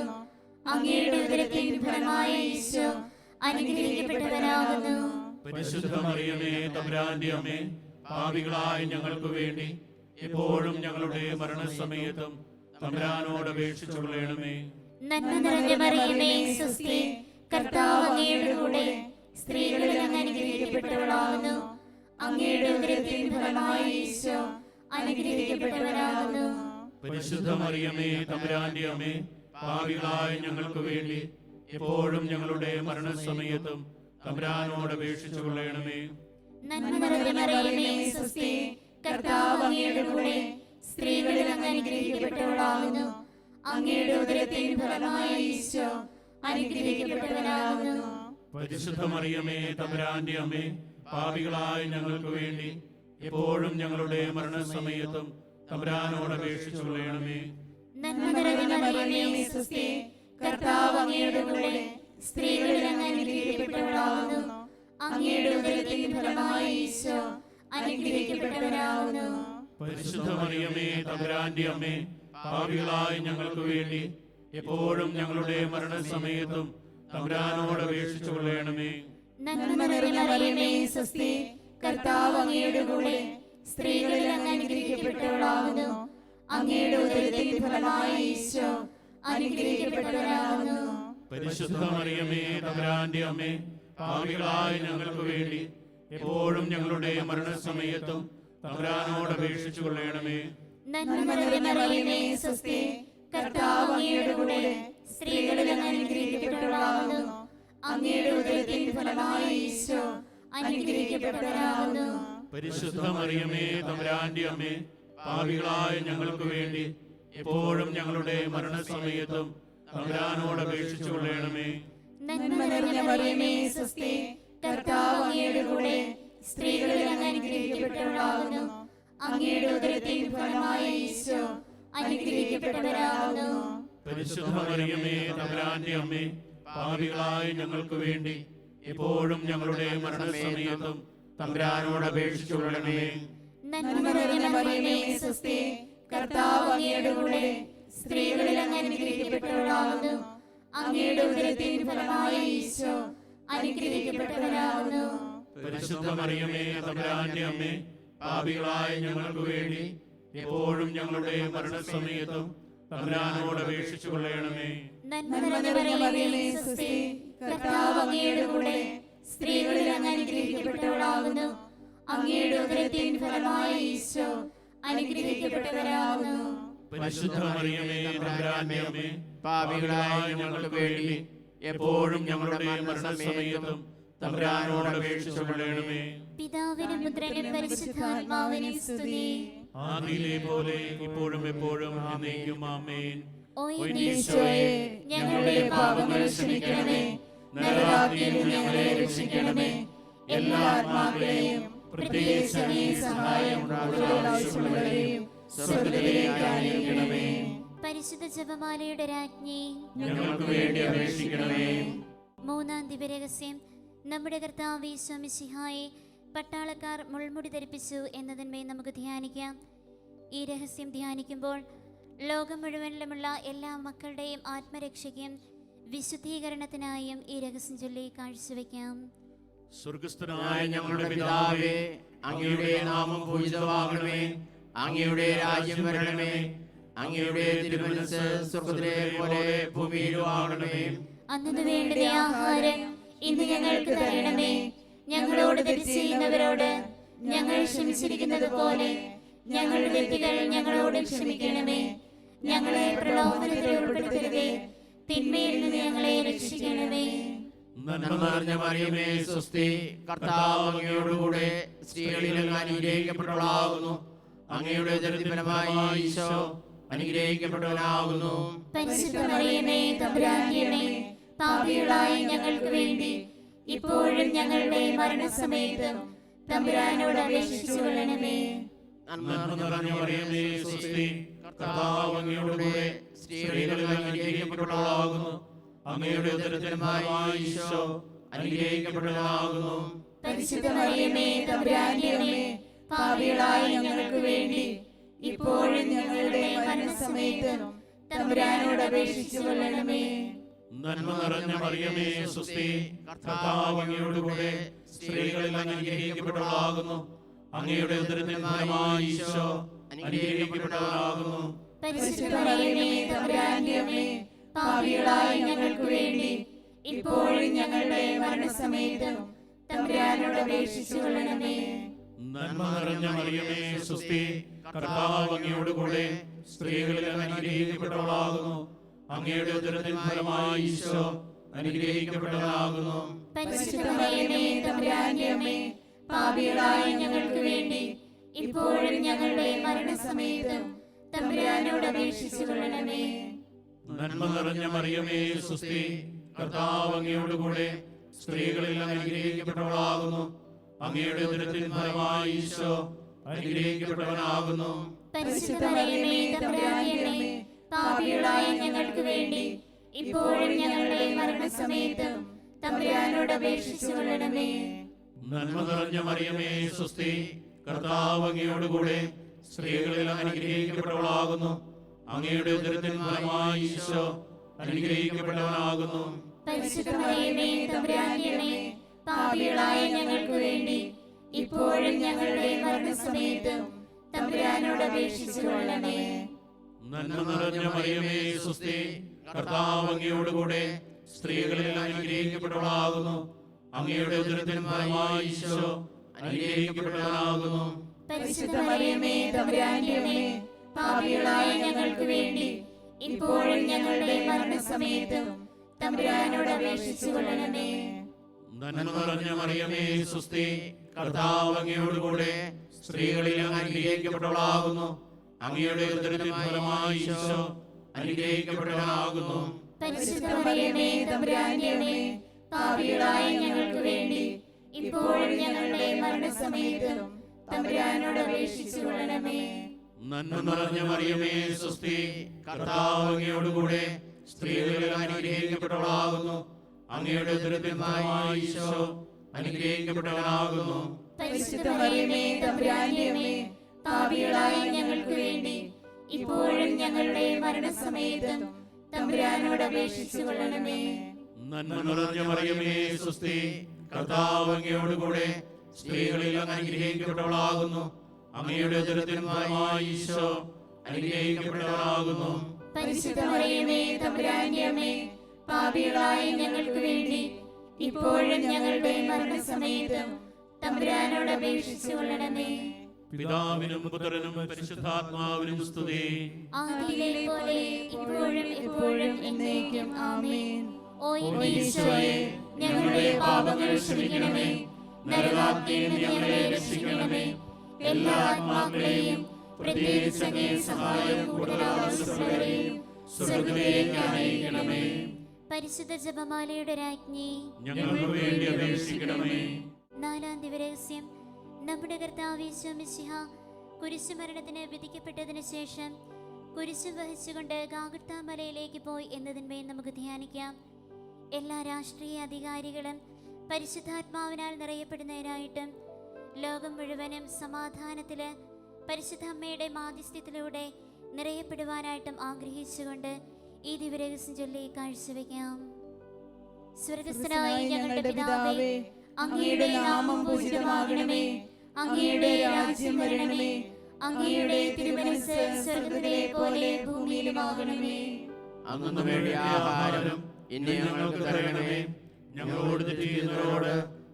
അങ്ങയുടെ ഉദരത്തിൻ ഫലമായ ഈശോ അനുഗ്രഹിക്കപ്പെട്ടവനാകുന്നു. പരിശുദ്ധ മറിയമേ തമ്പുരാന്റെ അമ്മേ, പാപികളായ ഞങ്ങൾക്ക് വേണ്ടി എപ്പോഴും ഞങ്ങളുടെ മരണസമയത്തും തമ്പുരാനോട് അപേക്ഷിച്ചു കൊള്ളണമേ. നന്മ നിറഞ്ഞ മറിയമേ സ്വസ്തി, കർത്താവ് അങ്ങയുടെ കൂടെ സ്ത്രീകളിൽ അങ്ങയുടെ ഉദരത്തിൻ ഫലമായ ഈശോ അനുഗ്രഹിക്കപ്പെട്ടവനാകുന്നു. പരിശുദ്ധ മറിയമേ തമ്പുരാന്റെ അമ്മേ, പാപികളായ ഞങ്ങൾക്ക് വേണ്ടി എപ്പോഴും ഞങ്ങളുടെ മരണസമയത്തും തമ്പുരാനോട് അപേക്ഷിച്ചു കൊള്ളണമേ. നന്മ നിറഞ്ഞ മറിയമേ സ്വസ്തി, കർത്താവ് അങ്ങയുടെ കൂടെ സ്ത്രീകളിൽ അങ്ങ് അനുഗ്രഹിക്കപ്പെട്ടവളാകുന്നു. അങ്ങയുടെ ഉദരത്തിൻ ഫലമായ ഈശോ അനുഗ്രഹിക്കപ്പെട്ടവനാകുന്നു. പരിശുദ്ധ മറിയമേ തമ്പുരാന്റെ അമ്മേ, പാപികളായ ഞങ്ങൾക്ക് വേണ്ടി എപ്പോഴും ഞങ്ങളുടെ മരണസമയത്തും തമ്പുരാനോട് അപേക്ഷിച്ചു കൊള്ളണമേ. നന്മ നിറഞ്ഞ മറിയമേ സ്വസ്തി, കർത്താവ് അങ്ങയുടെ കൂടെ സ്ത്രീകളിൽ അങ്ങ് അനുഗ്രഹിക്കപ്പെട്ടവളാകുന്നു. അങ്ങയുടെ ഉദരത്തിൻ ഫലമായ ഈശോ അനുഗ്രഹിക്കപ്പെട്ടവനാകുന്നു. പരിശുദ്ധ മറിയമേ തമ്പുരാന്റെ അമ്മേ, പാപികളായ ഞങ്ങൾക്ക് വേണ്ടി എപ്പോഴും ഞങ്ങളുടെ മരണസമയത്തും തമ്പുരാനോട് അപേക്ഷിച്ചു കൊള്ളണമേ. നന്മ നിറഞ്ഞ മറിയമേ സ്വസ്തി, കർത്താവ് അങ്ങയുടെ കൂടെ സ്ത്രീകളിൽ അങ്ങ് അനുഗ്രഹിക്കപ്പെട്ടവളാകുന്നു. അങ്ങയുടെ ഉദരത്തിൻ ഫലമായ ഈശോ അനുഗ്രഹിക്കപ്പെട്ടവനാകുന്നു. പരിശുദ്ധ മറിയമേ തമ്പുരാന്റെ അമ്മേ, പാപികളായ ഞങ്ങൾക്ക് വേണ്ടി എപ്പോഴും ഞങ്ങളുടെ മരണസമയത്തും തമ്പുരാനോട് അപേക്ഷിച്ചു കൊള്ളണമേ. നന്മ നിറഞ്ഞ മറിയമേ സ്വസ്തി, കർത്താവ് അങ്ങയുടെ കൂടെ സ്ത്രീകളിൽ അങ്ങ് അനുഗ്രഹിക്കപ്പെട്ടവളാകുന്നു. അങ്ങയുടെ ഉദരത്തിൻ ഫലമായ ഈശോ അനുഗ്രഹിക്കപ്പെട്ടവനാകുന്നു. പരിശുദ്ധ മറിയമേ തമ്പുരാന്റെ അമ്മേ, പാപികളായ ഞങ്ങൾക്ക് വേണ്ടി എപ്പോഴും ഞങ്ങളുടെ മരണസമയത്തും തമ്പുരാനോട് അപേക്ഷിച്ചു കൊള്ളണമേ. നന്മ നിറഞ്ഞ മറിയമേ സ്വസ്തി, കർത്താവ് അങ്ങയുടെ കൂടെ സ്ത്രീകളിൽ അങ്ങ് അനുഗ്രഹിക്കപ്പെട്ടവളാകുന്നു. അങ്ങയുടെ ഉദരത്തിൻ ഫലമായ ഈശോ അനുഗ്രഹിക്കപ്പെട്ടവനാകുന്നു. പരിശുദ്ധ മറിയമേ തമ്പുരാന്റെ അമ്മേ, പാപികളായ ഞങ്ങൾക്ക് വേണ്ടി എപ്പോഴും ഞങ്ങളുടെ മരണസമയത്തും തമ്പുരാനോട് അപേക്ഷിച്ചു കൊള്ളണമേ. നന്മ നിറഞ്ഞ മറിയമേ സ്വസ്തി, കർത്താവ് അങ്ങയുടെ കൂടെ സ്ത്രീകളിൽ അങ്ങ് അനുഗ്രഹിക്കപ്പെട്ടവളാകുന്നു. അങ്ങയുടെ ഉദരത്തിൻ ഫലമായ ഈശോ അനുഗ്രഹിക്കപ്പെട്ടവനാകുന്നു. പരിശുദ്ധ മറിയമേ തമ്പുരാന്റെ അമ്മേ, പാപികളായ ഞങ്ങൾക്ക് വേണ്ടി എപ്പോഴും ഞങ്ങളുടെ മരണസമയത്തും തമ്പുരാനോട് അപേക്ഷിച്ചു കൊള്ളണമേ. നന്മ നിറഞ്ഞ മറിയമേ സ്വസ്തി, കർത്താവ് അങ്ങയുടെ കൂടെ സ്ത്രീകളിൽ അങ്ങ് അനുഗ്രഹിക്കപ്പെട്ടവളാകുന്നു. അങ്ങയുടെ ഉദരത്തിൻ ഫലമായ ഈശോ അനുഗ്രഹിക്കപ്പെട്ടവനാകുന്നു. പരിശുദ്ധ മറിയമേ തമ്പുരാന്റെ അമ്മേ, പാപികളായ ഞങ്ങൾക്ക് വേണ്ടി എപ്പോഴും ഞങ്ങളുടെ മരണസമയത്തും തമ്പുരാനോട് അപേക്ഷിച്ചു കൊള്ളണമേ. പിതാവിനും പുത്രനും പരിശുദ്ധാത്മാവിനും സ്തുതി. ആദിയിലെ പോലെ ഇപ്പോഴും എപ്പോഴും എന്നേക്കും ആമേൻ. ഓ ഈശോയെ, ഞങ്ങളുടെ പാപങ്ങൾ ക്ഷമിക്കണമേ. നരകാഗ്നിയിൽ നിന്ന് ഞങ്ങളെ രക്ഷിക്കണമേ. എല്ലാ ആത്മാക്കളെയും പ്രത്യേകിച്ച് അങ്ങേ സഹായം ആവശ്യമുള്ളവരെയും സ്വർഗ്ഗത്തിലേക്ക് ആനയിക്കണമേ. പരിശുദ്ധ ജപമാലയുടെ രാജ്ഞി, ഞങ്ങൾക്ക് വേണ്ടി അപേക്ഷിക്കണമേ. മൂന്നാം ദിവ്യരഹസ്യം. നമ്മുടെ കർത്താവ് ഈശോ മിശിഹായെ പട്ടാളക്കാർ മുൾമുടി ധരിപ്പിച്ചു എന്നതിന്മേൽ നമുക്ക് ധ്യാനിക്കാം. ഈ രഹസ്യം ധ്യാനിക്കുമ്പോൾ ലോകം മുഴുവനിലുമുള്ള എല്ലാ മക്കളുടെയും ആത്മരക്ഷയ്ക്കും വിശുദ്ധീകരണത്തിനായും ഈ രഹസ്യം ചൊല്ലി കാഴ്ചവെക്കാം. സ്വർഗ്ഗസ്ഥനായ ഞങ്ങളുടെ പിതാവേ, അങ്ങയുടെ നാമം പൂജിതമാകണമേ. അങ്ങയുടെ രാജ്യം വരണമേ. അങ്ങയുടെ തിരുമനസ്സ് സ്വർഗ്ഗത്തിലെ പോലെ ഭൂമിയിലും ആകണമേ. അന്നു വേണ്ട ആഹാരം ഇന്ന് ഞങ്ങൾക്ക് തരണമേ. ഞങ്ങളോട് തെറ്റ് ചെയ്യുന്നവരോട് ഞങ്ങൾ ക്ഷമിച്ചിരിക്കുന്നത് പോലെ ഞങ്ങളുടെ തെറ്റുകൾ ഞങ്ങളോട് ക്ഷമിക്കണമേ. ഞങ്ങളെ പ്രലോഭനത്തിൽ ഉൾപ്പെടുത്തരുതേ, തിന്മയിൽ നിന്ന് ഞങ്ങളെ രക്ഷിക്കണമേ. നന്മ നിറഞ്ഞ മറിയമേ സ്വസ്തി, കർത്താവ് അങ്ങയോടുകൂടെ സ്ത്രീകളിൽ അങ്ങ് അനുഗ്രഹിക്കപ്പെട്ടവളാകുന്നു. അങ്ങയുടെ ഉദരത്തിൻ ഫലമായ ഈശോ അനുഗ്രഹിക്കപ്പെട്ടവനാകുന്നു. പരിശുദ്ധ മറിയമേ തമ്പുരാന്റെ അമ്മേ, പാപികളായ ഞങ്ങൾക്ക് വേണ്ടി ഇപ്പോഴും ഞങ്ങളുടെ മരണസമയത്തും തമ്പുരാനോട് അപേക്ഷിച്ചു കൊള്ളണമേ. നന്മ നിറഞ്ഞ മറിയമേ സ്വസ്തി, കർത്താവ് അങ്ങയോടുകൂടെ സ്ത്രീകളിൽ അങ്ങ് അനുഗ്രഹിക്കപ്പെട്ടവളാകുന്നു. അങ്ങയുടെ ഉദരത്തിൻ ഫലമായ ഈശോ അനുഗ്രഹിക്കപ്പെട്ടവനാകുന്നു. പരിശുദ്ധ മറിയമേ തമ്പുരാന്റെ അമ്മേ, പാപികളായ ഞങ്ങൾക്ക് വേണ്ടി ഇപ്പോഴും ഞങ്ങളുടെ മരണസമയത്തും തമ്പുരാനോട് അപേക്ഷിച്ചു കൊള്ളണമേ. നന്മ നിറഞ്ഞ മറിയമേ സ്വസ്തി, കർത്താവ് അങ്ങയോടുകൂടെ സ്ത്രീകളിൽ അങ്ങ് അനുഗ്രഹിക്കപ്പെട്ടവളാകുന്നു. അങ്ങയുടെ ഉദരത്തിൻ ഫലമായ ഈശോ അനുഗ്രഹിക്കപ്പെട്ടവനാകുന്നു. പരിശുദ്ധ മറിയമേ തമ്പുരാന്റെ അമ്മേ, പാപികളായ ഞങ്ങൾക്ക് വേണ്ടി ഇപ്പോഴും ഞങ്ങളുടെ മരണസമയത്തും തമ്പുരാനോട് അപേക്ഷിച്ചു കൊള്ളണമേ. നന്മ നിറഞ്ഞ മറിയമേ സുസ്തി, കർത്താവ് അങ്ങയോടുകൂടെ സ്ത്രീകളിൽ അങ്ങ് അനുഗ്രഹിക്കപ്പെട്ടവളാകുന്നു. അങ്ങയുടെ ഉദരത്തിൻ ഫലമായി ഈശോ അനുഗ്രഹിക്കപ്പെട്ടവനാകുന്നു. പരിശുദ്ധ മറിയമേ തമ്പുരാന്റെ അമ്മേ, പാപികളായ ഞങ്ങൾക്ക് വേണ്ടി ഇപ്പോഴും ഞങ്ങളുടെ മരണസമയത്തും തമ്പുരാനോട് അപേക്ഷിച്ചു കൊള്ളണമേ. നന്മ നിറഞ്ഞ മറിയമേ സുസ്തി, കർത്താവ് അങ്ങയോടുകൂടെ സ്ത്രീകളിൽ അങ്ങ് അനുഗ്രഹിക്കപ്പെട്ടവളാകുന്നു. അങ്ങയുടെ ഉദരത്തിൻ ഫലമായി ഈശോ അനുഗ്രഹിക്കപ്പെട്ടവനാകുന്നു. പരിശുദ്ധ മറിയമേ തമ്പുരാന്റെ അമ്മേ, പാപികളായ ഞങ്ങൾക്ക് വേണ്ടി ഇപ്പോഴും ഞങ്ങളുടെ മരണസമയത്തും തമ്പുരാനോട് അപേക്ഷിച്ചു കൊള്ളണമേ. നന്മ നിറഞ്ഞ മറിയമേ സുസ്തി, കർത്താവ് അങ്ങയോടുകൂടെ സ്ത്രീകളിൽ അങ്ങ് അനുഗ്രഹിക്കപ്പെട്ടവളാകുന്നു. അങ്ങയുടെ ഉദരത്തിൻ ഫലമായി ഈശോ അനുഗ്രഹിക്കപ്പെട്ടവനാകുന്നു. പരിശുദ്ധ മറിയമേ തമ്പുരാന്റെ അമ്മേ, പാപികളായ ഞങ്ങൾക്ക് വേണ്ടി ഇപ്പോഴും ഞങ്ങളുടെ മരണസമയത്തും തമ്പുരാനോട് അപേക്ഷിച്ചു കൊള്ളണമേ. നന്മ നിറഞ്ഞ മറിയമേ സുസ്തി, കർത്താവ് അങ്ങയോടുകൂടെ സ്ത്രീകളിൽ അനുഗ്രഹിക്കപ്പെട്ടവളാകുന്നു. അങ്ങയുടെ ഉദരത്തിൻ ഫലമായി ഈശോ അനുഗ്രഹിക്കപ്പെട്ടവനാകുന്നു. പരിശുദ്ധ മറിയമേ തമ്പുരാന്റെ അമ്മേ, പാപികളായ ഞങ്ങൾക്ക് വേണ്ടി ഇപ്പോഴും ഞങ്ങളുടെ മരണസമയത്തും തമ്പുരാനോട് അപേക്ഷിച്ചു കൊള്ളണമേ. നന്മ നിറഞ്ഞ മറിയമേ സുസ്തി, കർത്താവ് അങ്ങയോടുകൂടെ സ്ത്രീകളിൽ അനുഗ്രഹിക്കപ്പെട്ടവളാകുന്നു. അങ്ങയുടെ ഉദരത്തിൻ ഫലമായി ഈശോ അനുഗ്രഹിക്കപ്പെട്ടവനാകുന്നു. പരിശുദ്ധ മറിയമേ തമ്പുരാന്റെ അമ്മേ, പാപികളായ ഞങ്ങൾക്ക് വേണ്ടി ഇപ്പോഴും ഞങ്ങളുടെ മരണസമയത്തും തമ്പുരാനോട് അപേക്ഷിച്ചു കൊള്ളണമേ. നന്മ നിറഞ്ഞ മറിയമേ സുസ്തി, കർത്താവ് അങ്ങയോടുകൂടെ സ്ത്രീകളിൽ അനുഗ്രഹിക്കപ്പെട്ടവളാകുന്നു. അങ്ങയുടെ ഉദരത്തിൻ ഫലമായി ഈശോ അനുഗ്രഹിക്കപ്പെട്ടവനാകുന്നു. പരിശുദ്ധ മറിയമേ തമ്പുരാന്റെ അമ്മേ, പാപികളായ ഞങ്ങൾക്ക് വേണ്ടി ഇപ്പോഴും ഞങ്ങളുടെ മരണസമയത്തും തമ്പുരാനോട് അപേക്ഷിച്ചു കൊള്ളണമേ. നന്മ നിറഞ്ഞ മറിയമേ സുസ്തി, കർത്താവ് അങ്ങയോടുകൂടെ സ്ത്രീകളിൽ അനുഗ്രഹിക്കപ്പെട്ടവളാകുന്നു. അങ്ങയുടെ ഉദരത്തിൻ ഫലമായി ഈശോ അനുഗ്രഹിക്കപ്പെട്ടവനാകുന്നു. പരിശുദ്ധ മറിയമേ തമ്പുരാന്റെ അമ്മേ, പാപികളായ ഞങ്ങൾക്ക് വേണ്ടി ഇപ്പോഴും ഞങ്ങളുടെ മരണസമയത്തും തമ്പുരാനോട് അപേക്ഷിച്ചു കൊള്ളണമേ. പിതാവിനും പുത്രനും പരിശുദ്ധാത്മാവിനും സ്തുതി. ആദിയിലെ പോലെ ഇപ്പോഴും എപ്പോഴും എന്നേക്കും ആമേൻ. ഓ എന്റെ ഈശോയെ, ഞങ്ങളുടെ പാപങ്ങൾ ക്ഷമിക്കണമേ. നരകാഗ്നിയിൽ നിന്ന് ഞങ്ങളെ രക്ഷിക്കണമേ. എല്ലാ ആത്മാക്കളെയും പ്രത്യേകിച്ച് അങ്ങേ സഹായം കൂടുതൽ ആവശ്യമുള്ളവരെയും സ്വർഗ്ഗത്തിലേക്ക് അനയിക്കണമേ. പരിശുദ്ധ ജപമാലയുടെ രാജ്ഞി, ഞങ്ങൾക്ക് വേണ്ടി അപേക്ഷിക്കണമേ. നാലാം ദിവരഹസ്യം. നമ്മുടെ കർത്താവ് യേശു മിശിഹ കുരിശുമരണത്തിന് വിധിക്കപ്പെട്ടതിനു ശേഷം കുരിശു വഹിച്ചുകൊണ്ട് ഗാഗുൽത്താ മലയിലേക്ക് പോയി എന്നതിന്മേൽ നമുക്ക് ധ്യാനിക്കാം. എല്ലാ രാഷ്ട്രീയ അധികാരികളും പരിശുദ്ധാത്മാവിനാൽ നിറയപ്പെടുന്നതിനായിട്ടും ലോകം മുഴുവനും സമാധാനത്തില് പരിശുദ്ധ അമ്മയുടെ മാധ്യസ്ഥ്യത്തിലൂടെ നിറയപ്പെടുവാനായിട്ടും ആഗ്രഹിച്ചുകൊണ്ട് ഈ ദിവരഹസ്യം ചൊല്ലി കാഴ്ചവെക്കാം. സ്വർഗ്ഗസ്ഥനായ ഞങ്ങളുടെ പിതാവേ, അങ്ങയുടെ നാമം പൂജിതമാകണമേ. അങ്ങയുടെ രാജ്യം വരണമേ. അങ്ങയുടെ തിരുമനസ്സ് സ്വർഗ്ഗത്തിലെ പോലെ ഭൂമിയിലുമാകണമേ. അങ്ങ് വേണ്ട ആഹാരം ഇന്ന് ഞങ്ങൾക്ക് തരണമേ. ഞങ്ങളോട് തെറ്റ് ചെയ്യുന്നവരോട്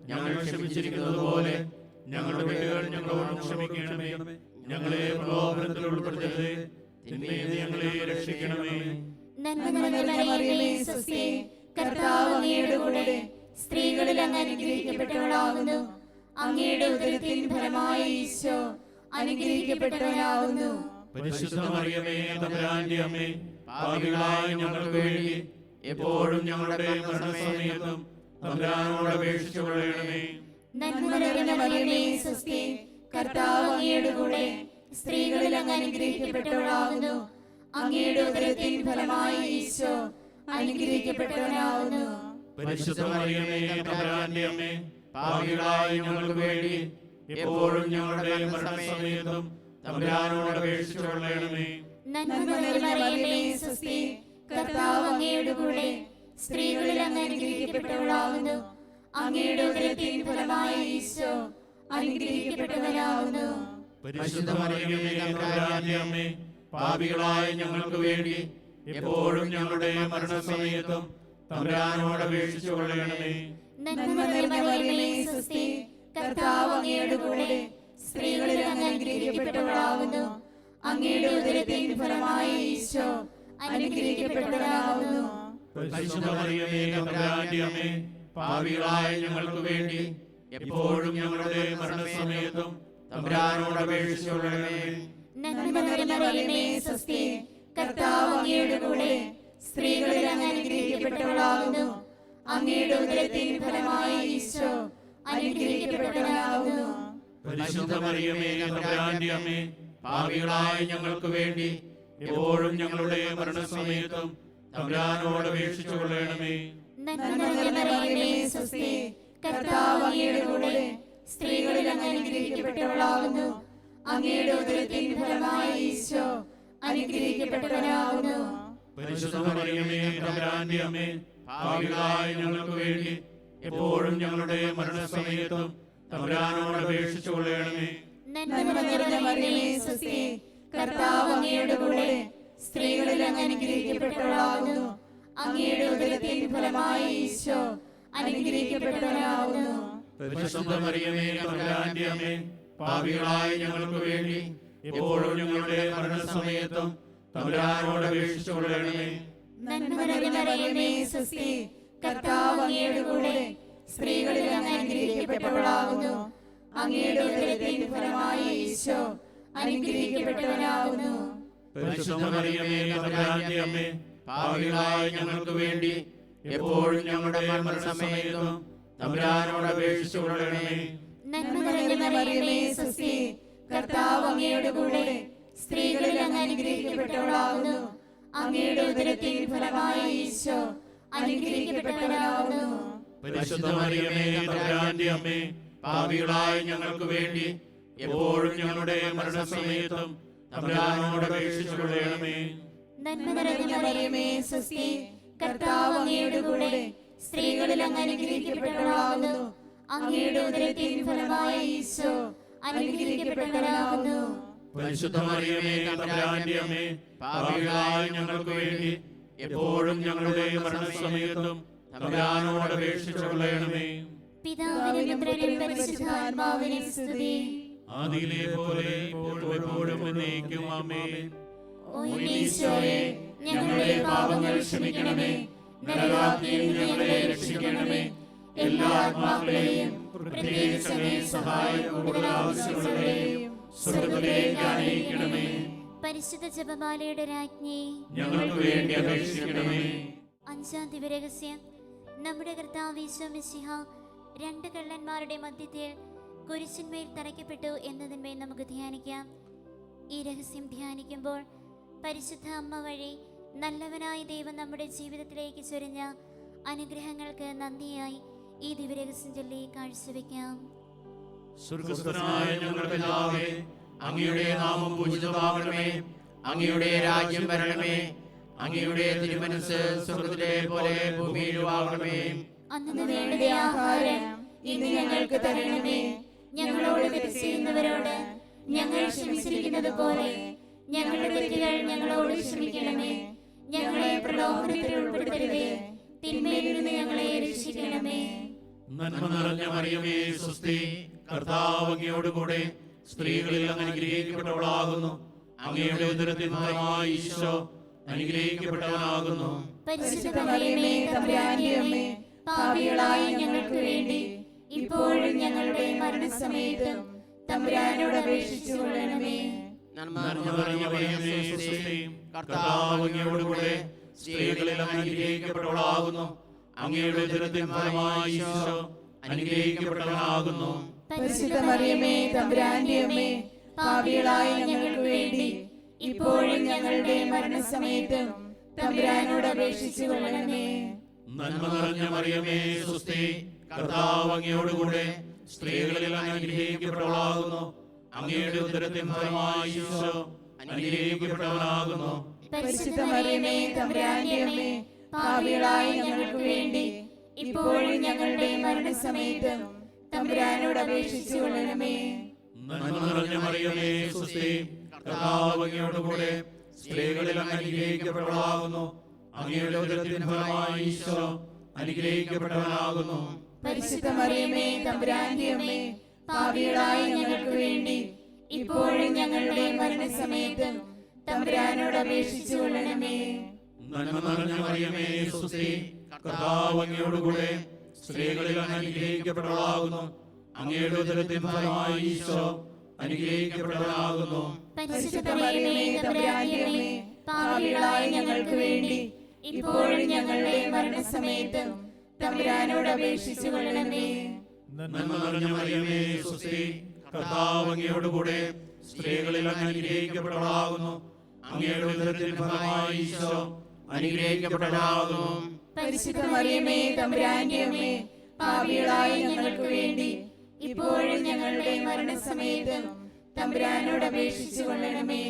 ഞങ്ങൾ ക്ഷമിച്ചിരിക്കുന്നത് പോലെ ഞങ്ങളുടെ തെറ്റുകൾ ഞങ്ങളോട് ക്ഷമിക്കണമേ. ഞങ്ങളെ പ്രലോഭനത്തിൽ ഉൾപ്പെടുത്തരുതേ, തിന്മയിൽ നിന്ന് ഞങ്ങളെ രക്ഷിക്കണമേ. നന്മ നിറഞ്ഞ മറിയമേ സ്വസ്തി, കർത്താവ് അങ്ങയുടെ കൂടെ സ്ത്രീകളിൽ അങ്ങ് അനുഗ്രഹിക്കപ്പെട്ടവളാകുന്നു. അങ്ങയുടെ ഉദരത്തിൻ ഫലമായി ഈശോ അനുഗ്രഹിക്കപ്പെട്ടവനാകുന്നു. പരിശുദ്ധ മറിയമേ തമ്പുരാന്റെ അമ്മേ, പാപികളായ ഞങ്ങൾക്ക് വേണ്ടി എപ്പോഴും ഞങ്ങളുടെ മരണസമയത്തും തമ്പുരാനോട് അപേക്ഷിച്ചു കൊള്ളണമേ. നന്മ നിറഞ്ഞ മറിയമേ സ്വസ്തി, കർത്താവ് അങ്ങയുടെ കൂടെ സ്ത്രീകളിൽ അങ്ങ് അനുഗ്രഹിക്കപ്പെട്ടവളാകുന്നു. അങ്ങയുടെ ഉദരത്തിൻ ഫലമായി ഈശോ അനുഗ്രഹിക്കപ്പെട്ടവനാകുന്നു. പരിശുദ്ധ മറിയമേ തമ്പുരാന്റെ അമ്മേ, പാപികളായ ഞങ്ങൾക്ക് വേണ്ടി എപ്പോഴും ഞങ്ങളുടെ മരണസമയത്തും തമ്പുരാനോട് അപേക്ഷിച്ചു കൊള്ളണമേ. നന്മ നിറഞ്ഞ മറിയമേ സ്വസ്തി, കർത്താവ് അങ്ങയുടെ കൂടെ സ്ത്രീകളിൽ അങ്ങ് അനുഗ്രഹിക്കപ്പെട്ടവളാകുന്നു. അങ്ങയുടെ ഉദരത്തിൻ ഫലമായി ഈശോ അനുഗ്രഹിക്കപ്പെട്ടവനാകുന്നു. പരിശുദ്ധ മറിയമേ തമ്പുരാന്റെ അമ്മേ, പാപികളായ ഞങ്ങൾക്ക് വേണ്ടി എപ്പോഴും ഞങ്ങളുടെ മരണസമയത്തും തമ്പുരാനോട് അപേക്ഷിച്ചു കൊള്ളണമേ. നന്മ നിറഞ്ഞ മറിയമേ സ്വസ്തി, കർത്താവ് അങ്ങയുടെ കൂടെ സ്ത്രീകളിൽ അങ്ങ് അനുഗ്രഹിക്കപ്പെട്ടവളാകുന്നു. അങ്ങയുടെ ഉദരത്തിൻ ഫലമായ ഈശോ അനുഗ്രഹിക്കപ്പെട്ടവനാകുന്നു. പരിശുദ്ധ മറിയമേ, തമ്പുരാന്റെ അമ്മേ, പാപികളായ ഞങ്ങൾക്ക് വേണ്ടി എപ്പോഴും ഞങ്ങളുടെ മരണസമയത്തും തമ്പുരാനോട് അപേക്ഷിച്ചുകൊള്ളണമേ. നന്മ നിറഞ്ഞ മറിയമേ, സ്വസ്തി, കർത്താവ് അങ്ങയുടെ കൂടെ സ്ത്രീകളിൽ അങ്ങ് അനുഗ്രഹിക്കപ്പെട്ടവളാകുന്നു. അങ്ങയുടെ ഉദരത്തിൻ ഫലമായ ഈശോ അനുഗ്രഹിക്കപ്പെട്ടവനാകുന്നു. പരിശുദ്ധ മറിയമേ, തമ്പുരാന്റെ അമ്മേ, പാപികളായ ഞങ്ങൾക്ക് വേണ്ടി എപ്പോഴും ഞങ്ങളുടെ മരണസമയത്തും തമ്പുരാനോട് അപേക്ഷിച്ചുകൊള്ളണമേ. നന്മ നിറഞ്ഞ മറിയമേ, സ്വസ്തി, കർത്താവ് അങ്ങയുടെ കൂടെ സ്ത്രീകളിൽ അങ്ങ് അനുഗ്രഹിക്കപ്പെട്ടവളാകുന്നു. അങ്ങയുടെ ഉദരത്തിൻ ഫലമായ ഈശോ അനുഗ്രഹിക്കപ്പെട്ടവനാകുന്നു. പരിശുദ്ധ മറിയമേ, തമ്പുരാന്റെ അമ്മേ, പാപികളായ ഞങ്ങൾക്ക് വേണ്ടി എപ്പോഴും ഞങ്ങളുടെ മരണസമയത്തും തമ്പുരാനോട് അപേക്ഷിച്ചുകൊള്ളണമേ. നന്മ നിറഞ്ഞ മറിയമേ, സ്വസ്തി, കർത്താവ് അങ്ങയുടെ കൂടെ സ്ത്രീകളിൽ അങ്ങ് അനുഗ്രഹിക്കപ്പെട്ടവളാകുന്നു. അങ്ങയുടെ ഉദരത്തിൻ ഫലമായ ഈശോ അനുഗ്രഹിക്കപ്പെട്ടവനാകുന്നു. പരിശുദ്ധ മറിയമേ, തമ്പുരാന്റെ അമ്മേ, പാപികളായ ഞങ്ങൾക്ക് വേണ്ടി എപ്പോഴും ഞങ്ങളുടെ മരണസമയത്തും തമ്പുരാനോട് അപേക്ഷിച്ചുകൊള്ളണമേ. നന്മ നിറഞ്ഞ മറിയമേ, സ്വസ്തി, കർത്താവ് അങ്ങയുടെ കൂടെ സ്ത്രീകളിൽ അങ്ങ് അനുഗ്രഹിക്കപ്പെട്ടവളാകുന്നു. അങ്ങയുടെ ഉദരത്തിൻ ഫലമായ ഈശോ അനുഗ്രഹിക്കപ്പെട്ടവനാകുന്നു. പരിശുദ്ധ മറിയമേ, തമ്പുരാന്റെ അമ്മേ, പാപികളായ ഞങ്ങൾക്ക് വേണ്ടി എപ്പോഴും ഞങ്ങളുടെ മരണസമയത്തും തമ്പുരാനോട് അപേക്ഷിച്ചുകൊള്ളണമേ. നന്മ നിറഞ്ഞ മറിയമേ, സ്വസ്തി, കർത്താവ് അങ്ങയുടെ കൂടെ സ്ത്രീകളിൽ അങ്ങ് അനുഗ്രഹിക്കപ്പെട്ടവളാകുന്നു. അങ്ങയുടെ ഉദരത്തിൻ ഫലമായ ഈശോ അനുഗ്രഹിക്കപ്പെട്ടവനാകുന്നു. പരിശുദ്ധ മറിയമേ, തമ്പുരാന്റെ അമ്മേ, പാപികളായ ഞങ്ങൾക്ക് വേണ്ടി എപ്പോഴും ഞങ്ങളുടെ മരണസമയത്തും തമ്പുരാനോട് അപേക്ഷിച്ചുകൊള്ളണമേ. നന്മ നിറഞ്ഞ മറിയമേ, സ്വസ്തി, കർത്താവ് അങ്ങയുടെ കൂടെ സ്ത്രീകളിൽ അങ്ങ് അനുഗ്രഹിക്കപ്പെട്ടവളാകുന്നു. അങ്ങയുടെ ഉദരത്തിൻ ഫലമായ ഈശോ അനുഗ്രഹിക്കപ്പെട്ടവനാകുന്നു. പരിശുദ്ധ മറിയമേ, തമ്പുരാന്റെ അമ്മേ, പാപികളായ ഞങ്ങൾക്ക് വേണ്ടി എപ്പോഴും ഞങ്ങളുടെ മരണസമയത്തും തമ്പുരാനോട് അപേക്ഷിച്ചുകൊള്ളണമേ. പിതാവിനും പുത്രനും പരിശുദ്ധാത്മാവിനും സ്തുതി. ആദിയിലെ പോലെ ഇപ്പോഴും എപ്പോഴും എന്നേക്കും ആമേൻ. ഓ ഈശോയെ, ഞങ്ങളുടെ പാപങ്ങൾ ക്ഷമിക്കണമേ. നരകാഗ്നിയിൽ ഞങ്ങളെ രക്ഷിക്കണമേ. എല്ലാ ആത്മാക്കളെയും പ്രത്യേകിച്ച് അങ്ങേ സഹായം കൂടുതൽ ആവശ്യമുള്ളവരെയും സ്വർഗ്ഗത്തിലേക്ക് ആനയിക്കണമേ. പരിശുദ്ധ ജപമാലയുടെ രാജ്ഞി, ഞങ്ങൾക്ക് വേണ്ടി അപേക്ഷിക്കണമേ. അഞ്ചാം ദിവരഹസ്യം. നമ്മുടെ കർത്താവ് ഈശോ മിശിഹ രണ്ട് കള്ളന്മാരുടെ മധ്യത്തിൽ കുരിശിന്മേൽ തറയ്ക്കപ്പെട്ടു എന്നതിന്മേൽ നമുക്ക് ധ്യാനിക്കാം. ഈ രഹസ്യം ധ്യാനിക്കുമ്പോൾ പരിശുദ്ധ അമ്മ വഴി നല്ലവനായ ദൈവം നമ്മുടെ ജീവിതത്തിലേക്ക് ചൊരിഞ്ഞ അനുഗ്രഹങ്ങൾക്ക് നന്ദിയായി ഈ ദിവ്യരഹസ്യം ചൊല്ലി കാഴ്ചവെക്കാം. സ്വർഗ്ഗസ്ഥനായ ഞങ്ങളുടെ പിതാവേ, അങ്ങയുടെ നാമം പൂജിതമാകണമേ. അങ്ങയുടെ രാജ്യം വരണമേ. അങ്ങയുടെ തിരുമനസ്സ് സ്വർഗ്ഗത്തിലെ പോലെ ഭൂമിയിലുമാകണമേ. അന്നു വേണ്ട ആഹാരം ഇന്ന് ഞങ്ങൾക്ക് തരണമേ. ഞങ്ങളോട് തെറ്റ് ചെയ്യുന്നവരോട് ഞങ്ങൾ ക്ഷമിച്ചിരിക്കുന്നത് പോലെ ഞങ്ങളുടെ തെറ്റുകൾ ഞങ്ങളോട് ക്ഷമിക്കണമേ. ഞങ്ങളെ പ്രലോഭനത്തിൽ ഉൾപ്പെടുത്തരുതേ. തിന്മയിൽ നിന്ന് ഞങ്ങളെ രക്ഷിക്കണമേ. നന്മ നിറഞ്ഞ മറിയമേ, സ്വസ്തി, കർത്താവ് അങ്ങയോടുകൂടെ സ്ത്രീകളിൽ അങ്ങ് അനുഗ്രഹിക്കപ്പെട്ടവളാകുന്നു. അങ്ങയുടെ ഉദരത്തിൻ ഫലമായ ഈശോ അനുഗ്രഹിക്കപ്പെട്ടവനാകുന്നു. പരിശുദ്ധ മറിയമേ, തമ്പുരാന്റെ അമ്മേ, പാപികളായ ഞങ്ങൾക്ക് വേണ്ടി ഇപ്പോഴും ഞങ്ങളുടെ മരണസമയത്തും തമ്പുരാനോട് അപേക്ഷിച്ചുകൊള്ളണമേ. നന്മ നിറഞ്ഞ മറിയമേ, സ്വസ്തി, കർത്താവ് അങ്ങയോടുകൂടെ സ്ത്രീകളിൽ അങ്ങ് അനുഗ്രഹിക്കപ്പെട്ടവളാകുന്നു. അങ്ങയുടെ ഉദരത്തിൻ ഫലമായ ഈശോ അനുഗ്രഹിക്കപ്പെട്ടവനാകുന്നു. പരിശുദ്ധ മറിയമേ, തമ്പുരാന്റെ അമ്മേ, പാപികളായ ഞങ്ങൾക്ക് വേണ്ടി ഇപ്പോഴും ഞങ്ങളുടെ മരണസമയത്തും തമ്പുരാനോട് അപേക്ഷിച്ചുകൊള്ളണമേ. നന്മ നിറഞ്ഞ മറിയമേ, സ്വസ്തി, കർത്താവ് അങ്ങയോടുകൂടെ സ്ത്രീകളിൽ അങ്ങ് അനുഗ്രഹിക്കപ്പെട്ടവളാകുന്നു. അങ്ങയുടെ ഉദരത്തിൻ ഫലമായ ഈശോ അനുഗ്രഹിക്കപ്പെട്ടവനാകുന്നു. പരിശുദ്ധ മറിയമേ, തമ്പുരാന്റെ അമ്മേ, പാപികളായ ഞങ്ങൾക്ക് വേണ്ടി ഇപ്പോഴും ഞങ്ങളുടെ മരണസമയത്തും തമ്പുരാനോട് അപേക്ഷിച്ചുകൊള്ളണമേ. നന്മ നിറഞ്ഞ മറിയമേ, സ്വസ്തി, കർത്താവ് അങ്ങയോടുകൂടെ സ്ത്രീകളിൽ അങ്ങ് അനുഗ്രഹിക്കപ്പെട്ടവളാകുന്നു. അങ്ങയുടെ ഉദരത്തിൻ ഫലമായ ഈശോ അനുഗ്രഹിക്കപ്പെട്ടവനാകുന്നു. പരിശുദ്ധ മറിയമേ, തമ്പുരാന്റെ അമ്മേ, പാപികളായ ഞങ്ങൾക്ക് വേണ്ടി ഇപ്പോഴും ഞങ്ങളുടെ മരണസമയത്തും തമ്പുരാനോട് അപേക്ഷിച്ചു കൊള്ളണമേ. നന്മ നിറഞ്ഞ മറിയമേ, സ്വസ്തി, കർത്താവ് അങ്ങയോടുകൂടെ സ്ത്രീകളിൽ അങ്ങ് അനുഗ്രഹിക്കപ്പെട്ടവളാകുന്നു. അങ്ങയുടെ ഉദരത്തിൻ ഫലമായി ഈശോ അനുഗ്രഹിക്കപ്പെട്ടവനാകുന്നു. പരിശുദ്ധ മറിയമേ, തമ്പുരാന്റെ അമ്മേ, പാപികളായ ഞങ്ങൾക്ക് വേണ്ടി ഇപ്പോഴും ഞങ്ങളുടെ മരണസമയത്തും തമ്പുരാനോട് അപേക്ഷിച്ചു കൊള്ളണമേ. നന്മ നിറഞ്ഞ മറിയമേ, സ്വസ്തി, കർത്താവ് അങ്ങയോടുകൂടെ സ്ത്രീകളിൽ അങ്ങ് അനുഗ്രഹിക്കപ്പെട്ടവളാകുന്നു. അങ്ങയുടെ ഉദരത്തിൻ ഫലമായി ഈശോ അനുഗ്രഹിക്കപ്പെട്ടവനാകുന്നു. പരിശുദ്ധ മറിയമേ, തമ്പുരാന്റെ അമ്മേ, പാപികളായ ഞങ്ങൾക്ക് വേണ്ടി ഇപ്പോഴും ഞങ്ങളുടെ മരണസമയത്തും തമ്പുരാനോട് അപേക്ഷിച്ചു കൊള്ളണമേ.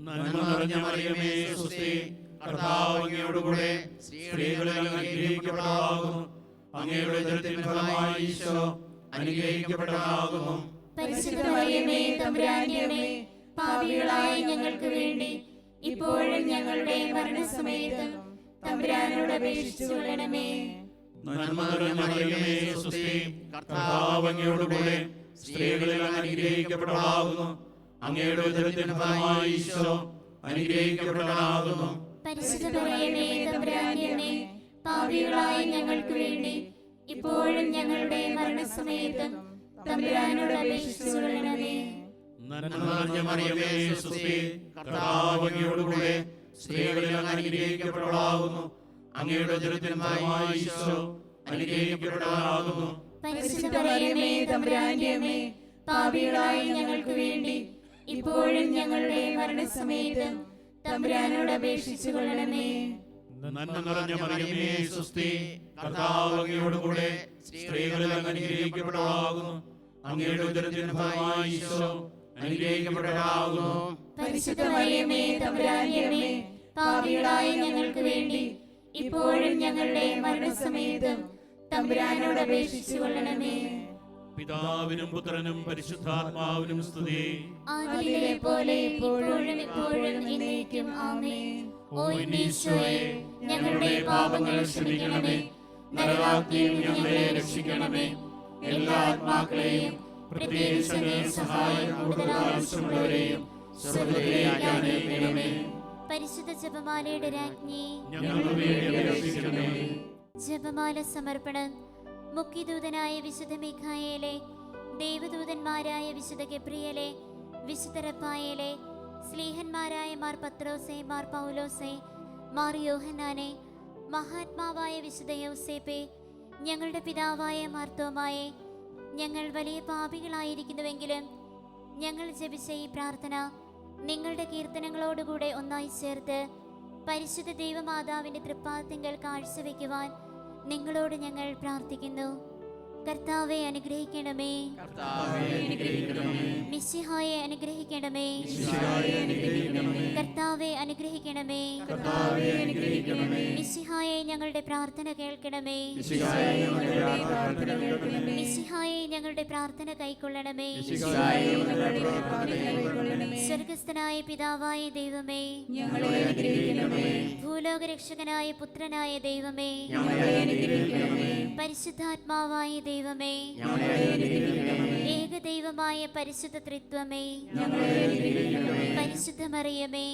നന്മ നിറഞ്ഞ മറിയമേ, സ്വസ്തി, കർത്താവ് അങ്ങയോടുകൂടെ സ്ത്രീകളിൽ അങ്ങ് അനുഗ്രഹിക്കപ്പെട്ടവളാകുന്നു. അങ്ങയുടെ ഉദരത്തിൻ ഫലമായി ഈശോ അനുഗ്രഹിക്കപ്പെട്ടവനാകുന്നു. പരിശുദ്ധ മറിയമേ, തമ്പുരാന്റെ അമ്മേ, പാപികളായ ഞങ്ങൾക്ക് വേണ്ടി ഇപ്പോഴും ഞങ്ങളുടെ മരണസമയത്തും തമ്പുരാനോട് അപേക്ഷിച്ചു കൊള്ളണമേ. നന്മ നിറഞ്ഞ മറിയമേ, സ്വസ്തി, കർത്താവ് അങ്ങയോടുകൂടെ സ്ത്രീകളിൽ അങ്ങ് അനുഗ്രഹിക്കപ്പെട്ടവളാകുന്നു. അങ്ങയുടെ ഉദരത്തിൻ ഫലമായി ഈശോ അനുഗ്രഹിക്കപ്പെട്ടവനാകുന്നു. പരിശുദ്ധ മറിയമേ, തമ്പുരാന്റെ അമ്മേ, പാപികളായ ഞങ്ങൾക്ക് വേണ്ടി ഇപ്പോഴും ഞങ്ങളുടെ മരണസമയത്തും തമ്പുരാനോട് അപേക്ഷിച്ചു കൊള്ളണമേ. നന്മ നിറഞ്ഞ മറിയമേ, സ്വസ്തി, കർത്താവ് അങ്ങയോടുകൂടെ സ്ത്രീകളിൽ അങ്ങ് അനുഗ്രഹിക്കപ്പെട്ടവളാകുന്നു. അങ്ങയുടെ ഉദരത്തിൻ ഫലമായി ഈശോ അനുഗ്രഹിക്കപ്പെട്ടവനാകുന്നു. പരിശുദ്ധ മറിയമേ, തമ്പുരാന്റെ അമ്മേ, പാപികളായ ഞങ്ങൾക്ക് വേണ്ടി ഇപ്പോഴും ഞങ്ങളുടെ മരണസമയത്തും തമ്പുരാനോട് അപേക്ഷിച്ചു കൊള്ളണമേ. നന്മ നിറഞ്ഞ മറിയമേ, സ്വസ്തി, കർത്താവ് അങ്ങയോടുകൂടെ സ്ത്രീകളിൽ അങ്ങ് അനുഗ്രഹിക്കപ്പെട്ടവളാകുന്നു. അങ്ങയുടെ ഉദരത്തിൻ ഫലമായി ഈശോ അനുഗ്രഹിക്കപ്പെട്ടവനാകുന്നു. പരിശുദ്ധ മറിയമേ, തമ്പുരാന്റെ അമ്മേ, പാപികളായ ഞങ്ങൾക്ക് വേണ്ടി ഇപ്പോഴും ഞങ്ങളുടെ മരണസമയത്തും തമ്പുരാനോട് അപേക്ഷിച്ചു കൊള്ളണമേ. പിതാവിനും പുത്രനും പരിശുദ്ധാത്മാവിനും സ്തുതി. ആദിയിലെ പോലെ ഇപ്പോഴും എപ്പോഴും എന്നേക്കും ആമേൻ. ഓ ഈശോയെ, ഞങ്ങളുടെ പാപങ്ങൾ ക്ഷമിക്കണമേ. നരകാഗ്നിയിൽ ഞങ്ങളെ രക്ഷിക്കണമേ. എല്ലാ ആത്മാക്കളെയും പ്രത്യേകിച്ച് അങ്ങേ സഹായം കൂടുതൽ ആവശ്യമുള്ളവരെയും സ്വർഗ്ഗത്തിലേക്ക് അയക്കണമേ. പരിശുദ്ധ ജപമാലയുടെ രാജ്ഞി, ഞങ്ങൾക്ക് വേണ്ടി അപേക്ഷിക്കണമേ. ജപമാല സമർപ്പണം. മുഖ്യദൂതനായ വിശുദ്ധ മിഖായേലെ, ദേവദൂതന്മാരായ വിശുദ്ധ ഗബ്രിയേലെ, വിശുദ്ധ റഫായേലെ, സ്ലീഹന്മാരായ മാർ പത്രോസേ, മാർ പൗലോസേ, മാർ യോഹന്നാനെ, മഹാത്മാവായ വിശുദ്ധ യൗസേപ്പേ, ഞങ്ങളുടെ പിതാവായ മാർത്തോമായെ, ഞങ്ങൾ വലിയ പാപികളായിരിക്കുന്നുവെങ്കിലും ഞങ്ങൾ ജപിച്ച ഈ പ്രാർത്ഥന നിങ്ങളുടെ കീർത്തനങ്ങളോടുകൂടെ ഒന്നായി ചേർത്ത് പരിശുദ്ധ ദൈവമാതാവിൻ്റെ തൃപ്പാദത്തിങ്കൽ കാഴ്ചവെക്കുവാൻ നിങ്ങളോട് ഞങ്ങൾ പ്രാർത്ഥിക്കുന്നു. കർത്താവെ അനുഗ്രഹിക്കണമേ. മിശിഹായെ അനുഗ്രഹിക്കണമേ. കർത്താവെ അനുഗ്രഹിക്കണമേ. മിശിഹായെ ഞങ്ങളുടെ പ്രാർത്ഥന കേൾക്കണമേ. മിശിഹായെ ഞങ്ങളുടെ പ്രാർത്ഥന കൈക്കൊള്ളണമേ. സ്വർഗസ്ഥനായ പിതാവായ ദൈവമേ, ഭൂലോകരക്ഷകനായ പുത്രനായ ദൈവമേ, പരിശുദ്ധാത്മാവായ ദൈവമേ, ഏകദൈവമായ പരിശുദ്ധ ത്രിത്വമേ, പരിശുദ്ധ മറിയമേ,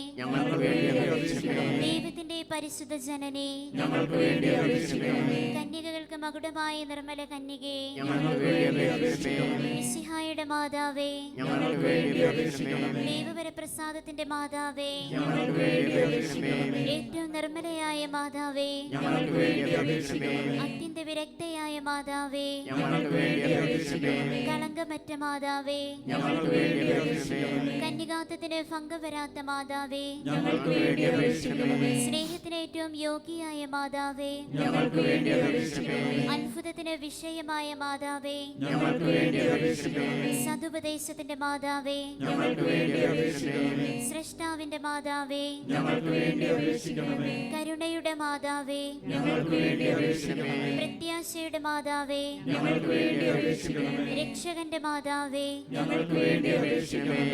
ദൈവത്തിന്റെ പരിശുദ്ധ ജനനേ, കന്യകകൾക്ക് മകുടമായ നിർമ്മല കന്യകേ, മിശിഹായുടെ മാതാവേ, ദൈവവരപ്രസാദത്തിന്റെ മാതാവേ, ഏറ്റവും നിർമ്മലയായ മാതാവേ, അത്യന്ത വിരക്തയായ മാതാവേ, കളങ്കമറ്റ മാതാവേ, കന്യകാത്വത്തിന് ഭംഗം വരാത്ത മാതാവേ, സ്നേഹത്തിന് ഏറ്റവും യോഗ്യയായ മാതാവേ, അത്ഭുതത്തിന് വിഷയമായ മാതാവേ, സതുപദേശത്തിന്റെ മാതാവേ, സ്രഷ്ടാവിന്റെ മാതാവേ, കരുണയുടെ മാതാവേ, പ്രത്യാശയുടെ മാതാവേ, രക്ഷകന്റെ മാതാവേ,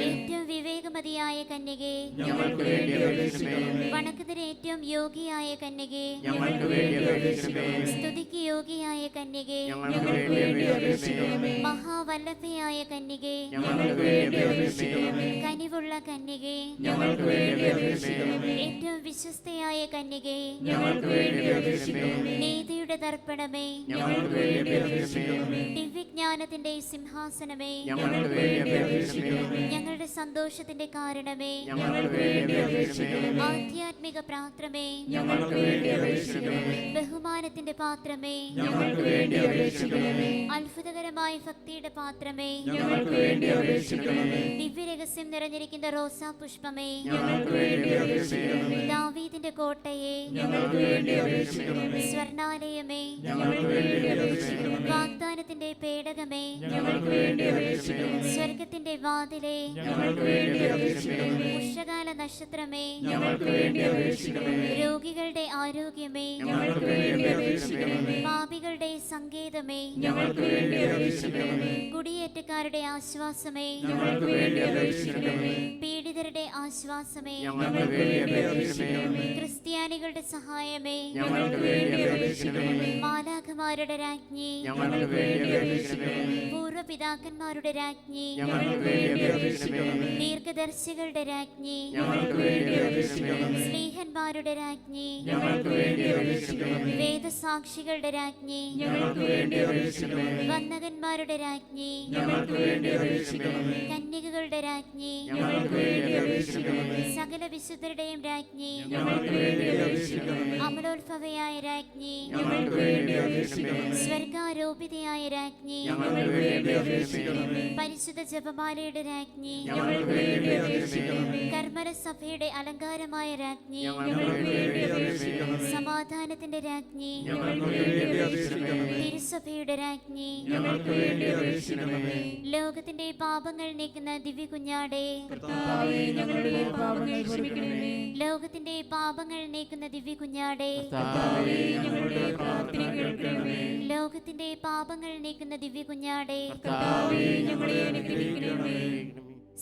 ഏറ്റവും വിവേകമതിയായ കന്യകേ, ഞങ്ങൾക്ക് വേണ്ടി അപേക്ഷിക്കണമേ. വണക്കത്തിന് ഏറ്റവും യോഗിയായ കന്യകേ, ഞങ്ങൾക്ക് വേണ്ടി അപേക്ഷിക്കണമേ. സ്തുതിക്ക് യോഗിയായ കന്യകേ, ഞങ്ങൾക്ക് വേണ്ടി അപേക്ഷിക്കണമേ. മഹാവല്ലഭയായ കന്യകേ, ഞങ്ങൾക്ക് വേണ്ടി അപേക്ഷിക്കണമേ. കനിവുള്ള കന്യകേ, ഞങ്ങൾക്ക് വേണ്ടി അപേക്ഷിക്കണമേ. ഏറ്റവും വിശ്വസ്തയായ കന്യകേ, ഞങ്ങൾക്ക് വേണ്ടി അപേക്ഷിക്കണമേ. നീതിയുടെ ദർപ്പണമേ, ഞങ്ങൾക്ക് വേണ്ടി അപേക്ഷിക്കണമേ. ദിവ്യജ്ഞാനത്തിന്റെ സിംഹാസനമേ, ഞങ്ങൾക്ക് വേണ്ടി അപേക്ഷിക്കണമേ. ഞങ്ങളുടെ സന്തോഷത്തിന്റെ കാരണമേ, ഞങ്ങൾക്ക് വേണ്ടി അപേക്ഷിക്കണമേ. ആധ്യാത്മിക പാത്രമേ, ഞങ്ങൾക്ക് വേണ്ടി അപേക്ഷിക്കണമേ. ബഹുമാനത്തിന്റെ പാത്രമേ, ഞങ്ങൾക്ക് വേണ്ടി അപേക്ഷിക്കണമേ. അത്ഭുതകരമായ ഭക്തിയുടെ പാത്രമേ, ഞങ്ങൾക്ക് വേണ്ടി അപേക്ഷിക്കണമേ. ദിവ്യരഹസ്യം നിറഞ്ഞിരിക്കുന്ന റോസാ പുഷ്പമേ, ഞങ്ങൾക്ക് വേണ്ടി അപേക്ഷിക്കണമേ. ദാവീദിന്റെ കോട്ടയെ, ഞങ്ങൾക്ക് വേണ്ടി അപേക്ഷിക്കണമേ. സ്വർണാലയമേ, ഞങ്ങൾക്ക് വേണ്ടി അപേക്ഷിക്കണമേ. വാഗ്ദാനത്തിന്റെ പേടകമേ, ഞങ്ങൾക്ക് വേണ്ടി അപേക്ഷിക്കണമേ. സ്വർഗത്തിന്റെ വാതിലേ, ഞങ്ങൾക്ക് വേണ്ടി അപേക്ഷിക്കണമേ. ഉഷകാല നക്ഷത്രമേ, ഞങ്ങൾക്ക് വേണ്ടി അപേക്ഷിക്കണമേ. രോഗികളുടെ ആരോഗ്യമേ, ഞങ്ങൾക്ക് വേണ്ടി അപേക്ഷിക്കണമേ. പാപികളുടെ സങ്കേതമേ, ഞങ്ങൾക്ക് വേണ്ടി അപേക്ഷിക്കണമേ. കുടിയേറ്റക്കാരുടെ ആശ്വാസമേ, ഞങ്ങൾക്ക് വേണ്ടി അപേക്ഷിക്കണമേ. പീഡിതരുടെ ആശ്വാസമേ, ഞങ്ങൾക്ക് വേണ്ടി അപേക്ഷിക്കണമേ. ക്രിസ്ത്യാനികളുടെ സഹായമേ, ഞങ്ങൾക്ക് വേണ്ടി അപേക്ഷിക്കണമേ. മാലാഖമാരുടെ രാജ്ഞി, ഞങ്ങൾക്ക് വേണ്ടി അപേക്ഷിക്കണമേ. പൂർവ്വപിതാക്കന്മാരുടെ രാജ്ഞി, ഞങ്ങൾക്ക് വേണ്ടി അപേക്ഷിക്കണമേ. ദീർഘദർശികളുടെ രാജ്ഞി, ഞങ്ങൾക്ക് വേണ്ടി അപേക്ഷിക്കണമേ. സ്ലീഹന്മാരുടെ രാജ്ഞി, ഞങ്ങൾക്ക് വേണ്ടി അപേക്ഷിക്കണമേ. വേദസാക്ഷികളുടെ രാജ്ഞി, ഞങ്ങൾക്ക് വേണ്ടി അപേക്ഷിക്കണമേ. വന്ദകന്മാരുടെ രാജ്ഞി, ഞങ്ങൾക്ക് വേണ്ടി അപേക്ഷിക്കണമേ. കന്യകകളുടെ രാജ്ഞി, ഞങ്ങൾക്ക് വേണ്ടി അപേക്ഷിക്കണമേ. സകല വിശുദ്ധരുടെയും രാജ്ഞി, ഞങ്ങൾക്ക് വേണ്ടി അപേക്ഷിക്കണമേ. അമലോത്ഭവയായ രാജ്ഞി, ഞങ്ങൾക്ക് വേണ്ടി അപേക്ഷിക്കണമേ. സ്വർഗാരോപിതയായ രാജ്ഞി, ഞങ്ങൾക്ക് വേണ്ടി അപേക്ഷിക്കണമേ. പരിശുദ്ധ ജപമാലയുടെ രാജ്ഞി, ഞങ്ങൾക്ക് വേണ്ടി അപേക്ഷിക്കണമേ. കർമ്മര സഭയുടെ അലങ്കാരമായ രാജ്ഞി, ഞങ്ങൾക്ക് വേണ്ടി അപേക്ഷിക്കണമേ. സമാധാനത്തിന്റെ രാജ്ഞി, ഞങ്ങൾക്ക് വേണ്ടി അപേക്ഷിക്കണമേ. തിരുസഭയുടെ രാജ്ഞി, ഞങ്ങൾക്ക് വേണ്ടി അപേക്ഷിക്കണമേ. ലോകത്തിന്റെ പാപങ്ങൾ നീക്കുന്ന ദിവ്യ കുഞ്ഞാടേ, കർത്താവേ, ഞങ്ങളുടെ പാപങ്ങൾ ക്ഷമിക്കണമേ. ലോകത്തിന്റെ പാപങ്ങൾ നീക്കുന്ന ദിവ്യ കുഞ്ഞാടേ, കർത്താവേ, ഞങ്ങളുടെ പ്രാർത്ഥന കേൾക്കണമേ. ലോകത്തിന്റെ പാപങ്ങൾ നീക്കുന്ന ദിവ്യ കുഞ്ഞാടേ, കർത്താവേ, ഞങ്ങളെ അനുഗ്രഹിക്കണമേ.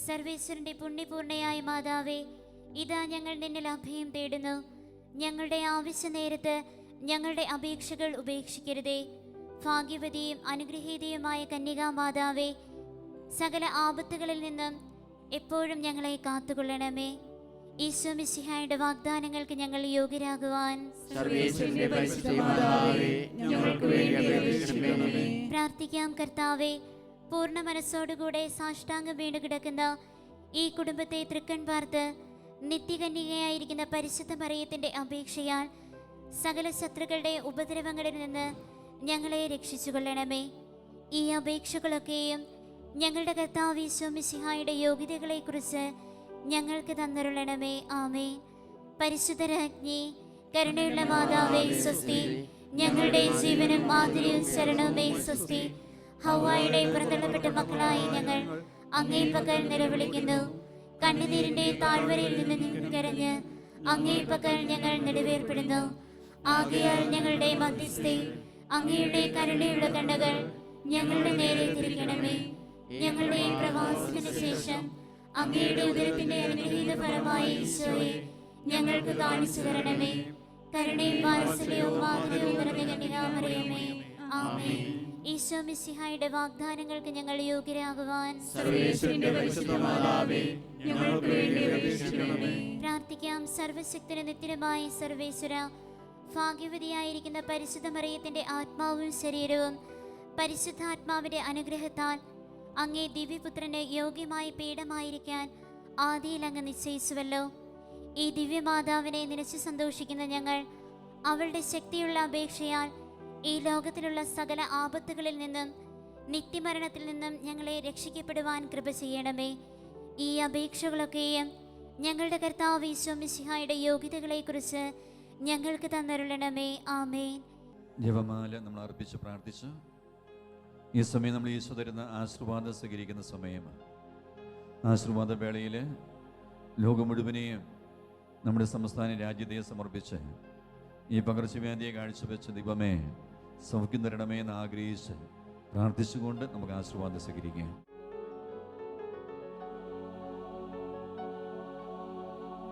സർവേശ്വരന്റെ പുണ്യപൂർണയായ മാതാവേ, ഇതാ ഞങ്ങൾ നിന്നിൽ അഭയം തേടുന്നു. ഞങ്ങളുടെ ആവശ്യ നേരത്ത് ഞങ്ങളുടെ അപേക്ഷകൾ ഉപേക്ഷിക്കരുതേ. ഭാഗ്യവതിയും അനുഗ്രഹീതയുമായ കന്യകാമാതാവേ, സകല ആപത്തുകളിൽ നിന്നും എപ്പോഴും ഞങ്ങളെ കാത്തുകൊള്ളണമേ. ഈശോ മിശിഹായുടെ വാഗ്ദാനങ്ങൾക്ക് ഞങ്ങൾ യോഗ്യരാകുവാൻ സർവേശ്വരന്റെ പരിശുദ്ധ മാതാവേ, ഞങ്ങൾക്ക് വേണ്ടി അപേക്ഷിക്കണമേ. പ്രാർത്ഥിക്കാം. കർത്താവേ, പൂർണ്ണ മനസ്സോടുകൂടെ സാഷ്ടാംഗം വീണു കിടക്കുന്ന ഈ കുടുംബത്തെ തൃക്കൺ പാർത്ത് നിത്യകന്യകയായിരിക്കുന്ന പരിശുദ്ധ മറിയത്തിന്റെ അപേക്ഷയാൽ സകല ശത്രുക്കളുടെ ഉപദ്രവങ്ങളിൽ നിന്ന് ഞങ്ങളെ രക്ഷിച്ചുകൊള്ളണമേ. ഈ അപേക്ഷകളൊക്കെയും ഞങ്ങളുടെ കർത്താവ് ഈശോ മിശിഹായുടെ യോഗ്യതകളെക്കുറിച്ച് ഞങ്ങൾക്ക് തന്നരുളണമേ. ആമേൻ. പരിശുദ്ധ രാജ്ഞി, കരുണയുള്ള മാതാവേ സ്വസ്തി. ഞങ്ങളുടെ ജീവനും മാധുര്യവും ശരണവുമേ സ്വസ്തി. ഹൗവായുടെ പുറന്തള്ളപ്പെട്ട മക്കളായി ഞങ്ങൾ അങ്ങേ പക്കൽ നിലവിളിക്കുന്നു. കണ്ണുനീരിന്റെ താഴ്വരയിൽ നിന്ന് കരഞ്ഞ് അങ്ങേ പക്കൽ ഞങ്ങൾ നെടുവേർപ്പെടുന്നു. ആകയാൽ ഞങ്ങളുടെ മധ്യസ്ഥേ, അങ്ങയുടെ കരുണയുള്ള കണ്ണുകൾ ഞങ്ങളുടെ നേരെ തിരിക്കണമേ. ഞങ്ങളുടെ ഈ പ്രവാസത്തിന് ശേഷം അങ്ങയുടെ ഉദരത്തിന്റെ അനുഗ്രഹീത ഫലമായ ഈശോയെ ഞങ്ങൾക്ക് കാണിച്ചു തരണമേ. കരുണയും വാത്സല്യവും മാധുര്യവും നിറഞ്ഞ കന്യകാമറിയമേ, ആമേൻ. ഈശോ മിശിഹായുടെ വാഗ്ദാനങ്ങൾക്ക് ഞങ്ങൾ യോഗ്യരാകുവാൻ സർവേശ്വരന്റെ പരിശുദ്ധ മാതാവേ, ഞങ്ങൾക്ക് വേണ്ടി അപേക്ഷിക്കണമേ. പ്രാർത്ഥിക്കാം. സർവശക്തനും നിത്യനുമായ സർവേശ്വര, ഭാഗ്യവതിയായിരിക്കുന്ന പരിശുദ്ധ മറിയത്തിന്റെ ആത്മാവും ശരീരവും പരിശുദ്ധാത്മാവിന്റെ അനുഗ്രഹത്താൽ അങ്ങേ ദിവ്യപുത്രന് യോഗ്യമായ പീഠമായിരിക്കാൻ ആദിയിൽ അങ്ങ് നിശ്ചയിച്ചുവല്ലോ. ഈ ദിവ്യമാതാവിനെ നിലച്ചു സന്തോഷിക്കുന്ന ഞങ്ങൾ അവളുടെ ശക്തിയുള്ള അപേക്ഷയാൽ ഈ ലോകത്തിലുള്ള സകല ആപത്തുകളിൽ നിന്നും നിത്യമരണത്തിൽ നിന്നും ഞങ്ങളെ രക്ഷിക്കപ്പെടുവാൻ കൃപ ചെയ്യണമേ. ഈ അപേക്ഷകളൊക്കെയും ഞങ്ങളുടെ കർത്താവ് ഈശോ മിശിഹായുടെ യോഗ്യതകളെക്കുറിച്ച് ഞങ്ങൾക്ക് തന്നരുളണമേ. ആമേൻ. ജപമാല നമ്മൾ അർപ്പിച്ച് പ്രാർത്ഥിച്ചു. ഈ സമയം നമ്മൾ ഈശോ തരുന്ന ആശീർവാദം സ്വീകരിക്കുന്ന സമയമാണ്. ആശീർവാദ വേളയിൽ ലോകം മുഴുവനെയും നമ്മുടെ സംസ്ഥാന രാജ്യത്തെ സമർപ്പിച്ച് ഈ പകർച്ചവ്യാധിയെ കാഴ്ചവെച്ച് ദൈവമേ സൗഖ്യം തരണമേ എന്ന് ആഗ്രഹിച്ച് പ്രാർത്ഥിച്ചുകൊണ്ട് നമുക്ക് ആശീർവാദം സ്വീകരിക്കാം.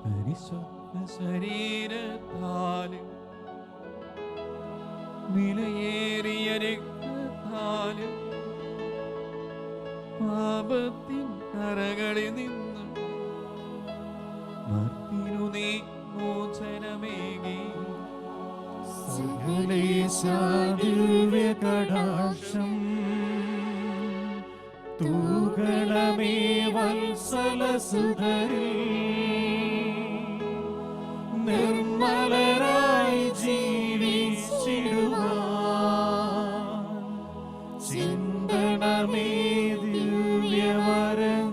പരിശുദ്ധ ശരീരത്താലും വിലയേറിയ രക്തത്താലും പാപത്തിൻ കറകളിൽ നിന്നും മർത്തിനു നീ മോചനമേകി ദിവ്യകടാക്ഷം തൂകളമേ വത്സലസുധരേ നിർമ്മലരായി ജീവിച്ചിടുവാൻ ചിന്തണമേ ദിവ്യവരങ്ങൾ.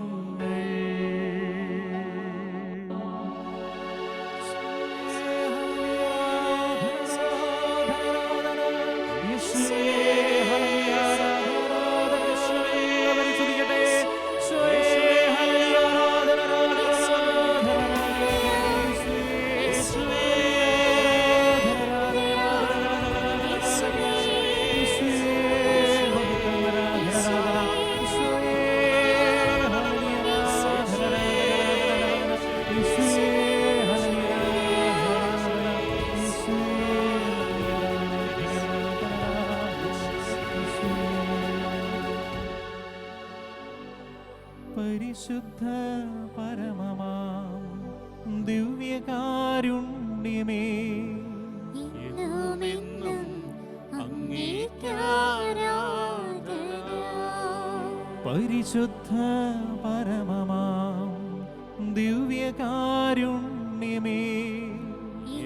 പരിശുദ്ധ പരമമാം ദിവ്യകാരുണ്യമേ എന്നുമെന്നും അങ്ങേക്കാരാധന. പരിശുദ്ധ പരമമാം ദിവ്യകാരുണ്യമേ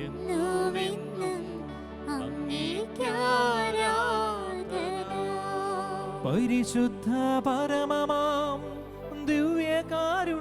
എന്നുമെന്നും അങ്ങേക്കാരാധന. പരിശുദ്ധ പരമമാം ദിവ്യകാരുണ്യമേ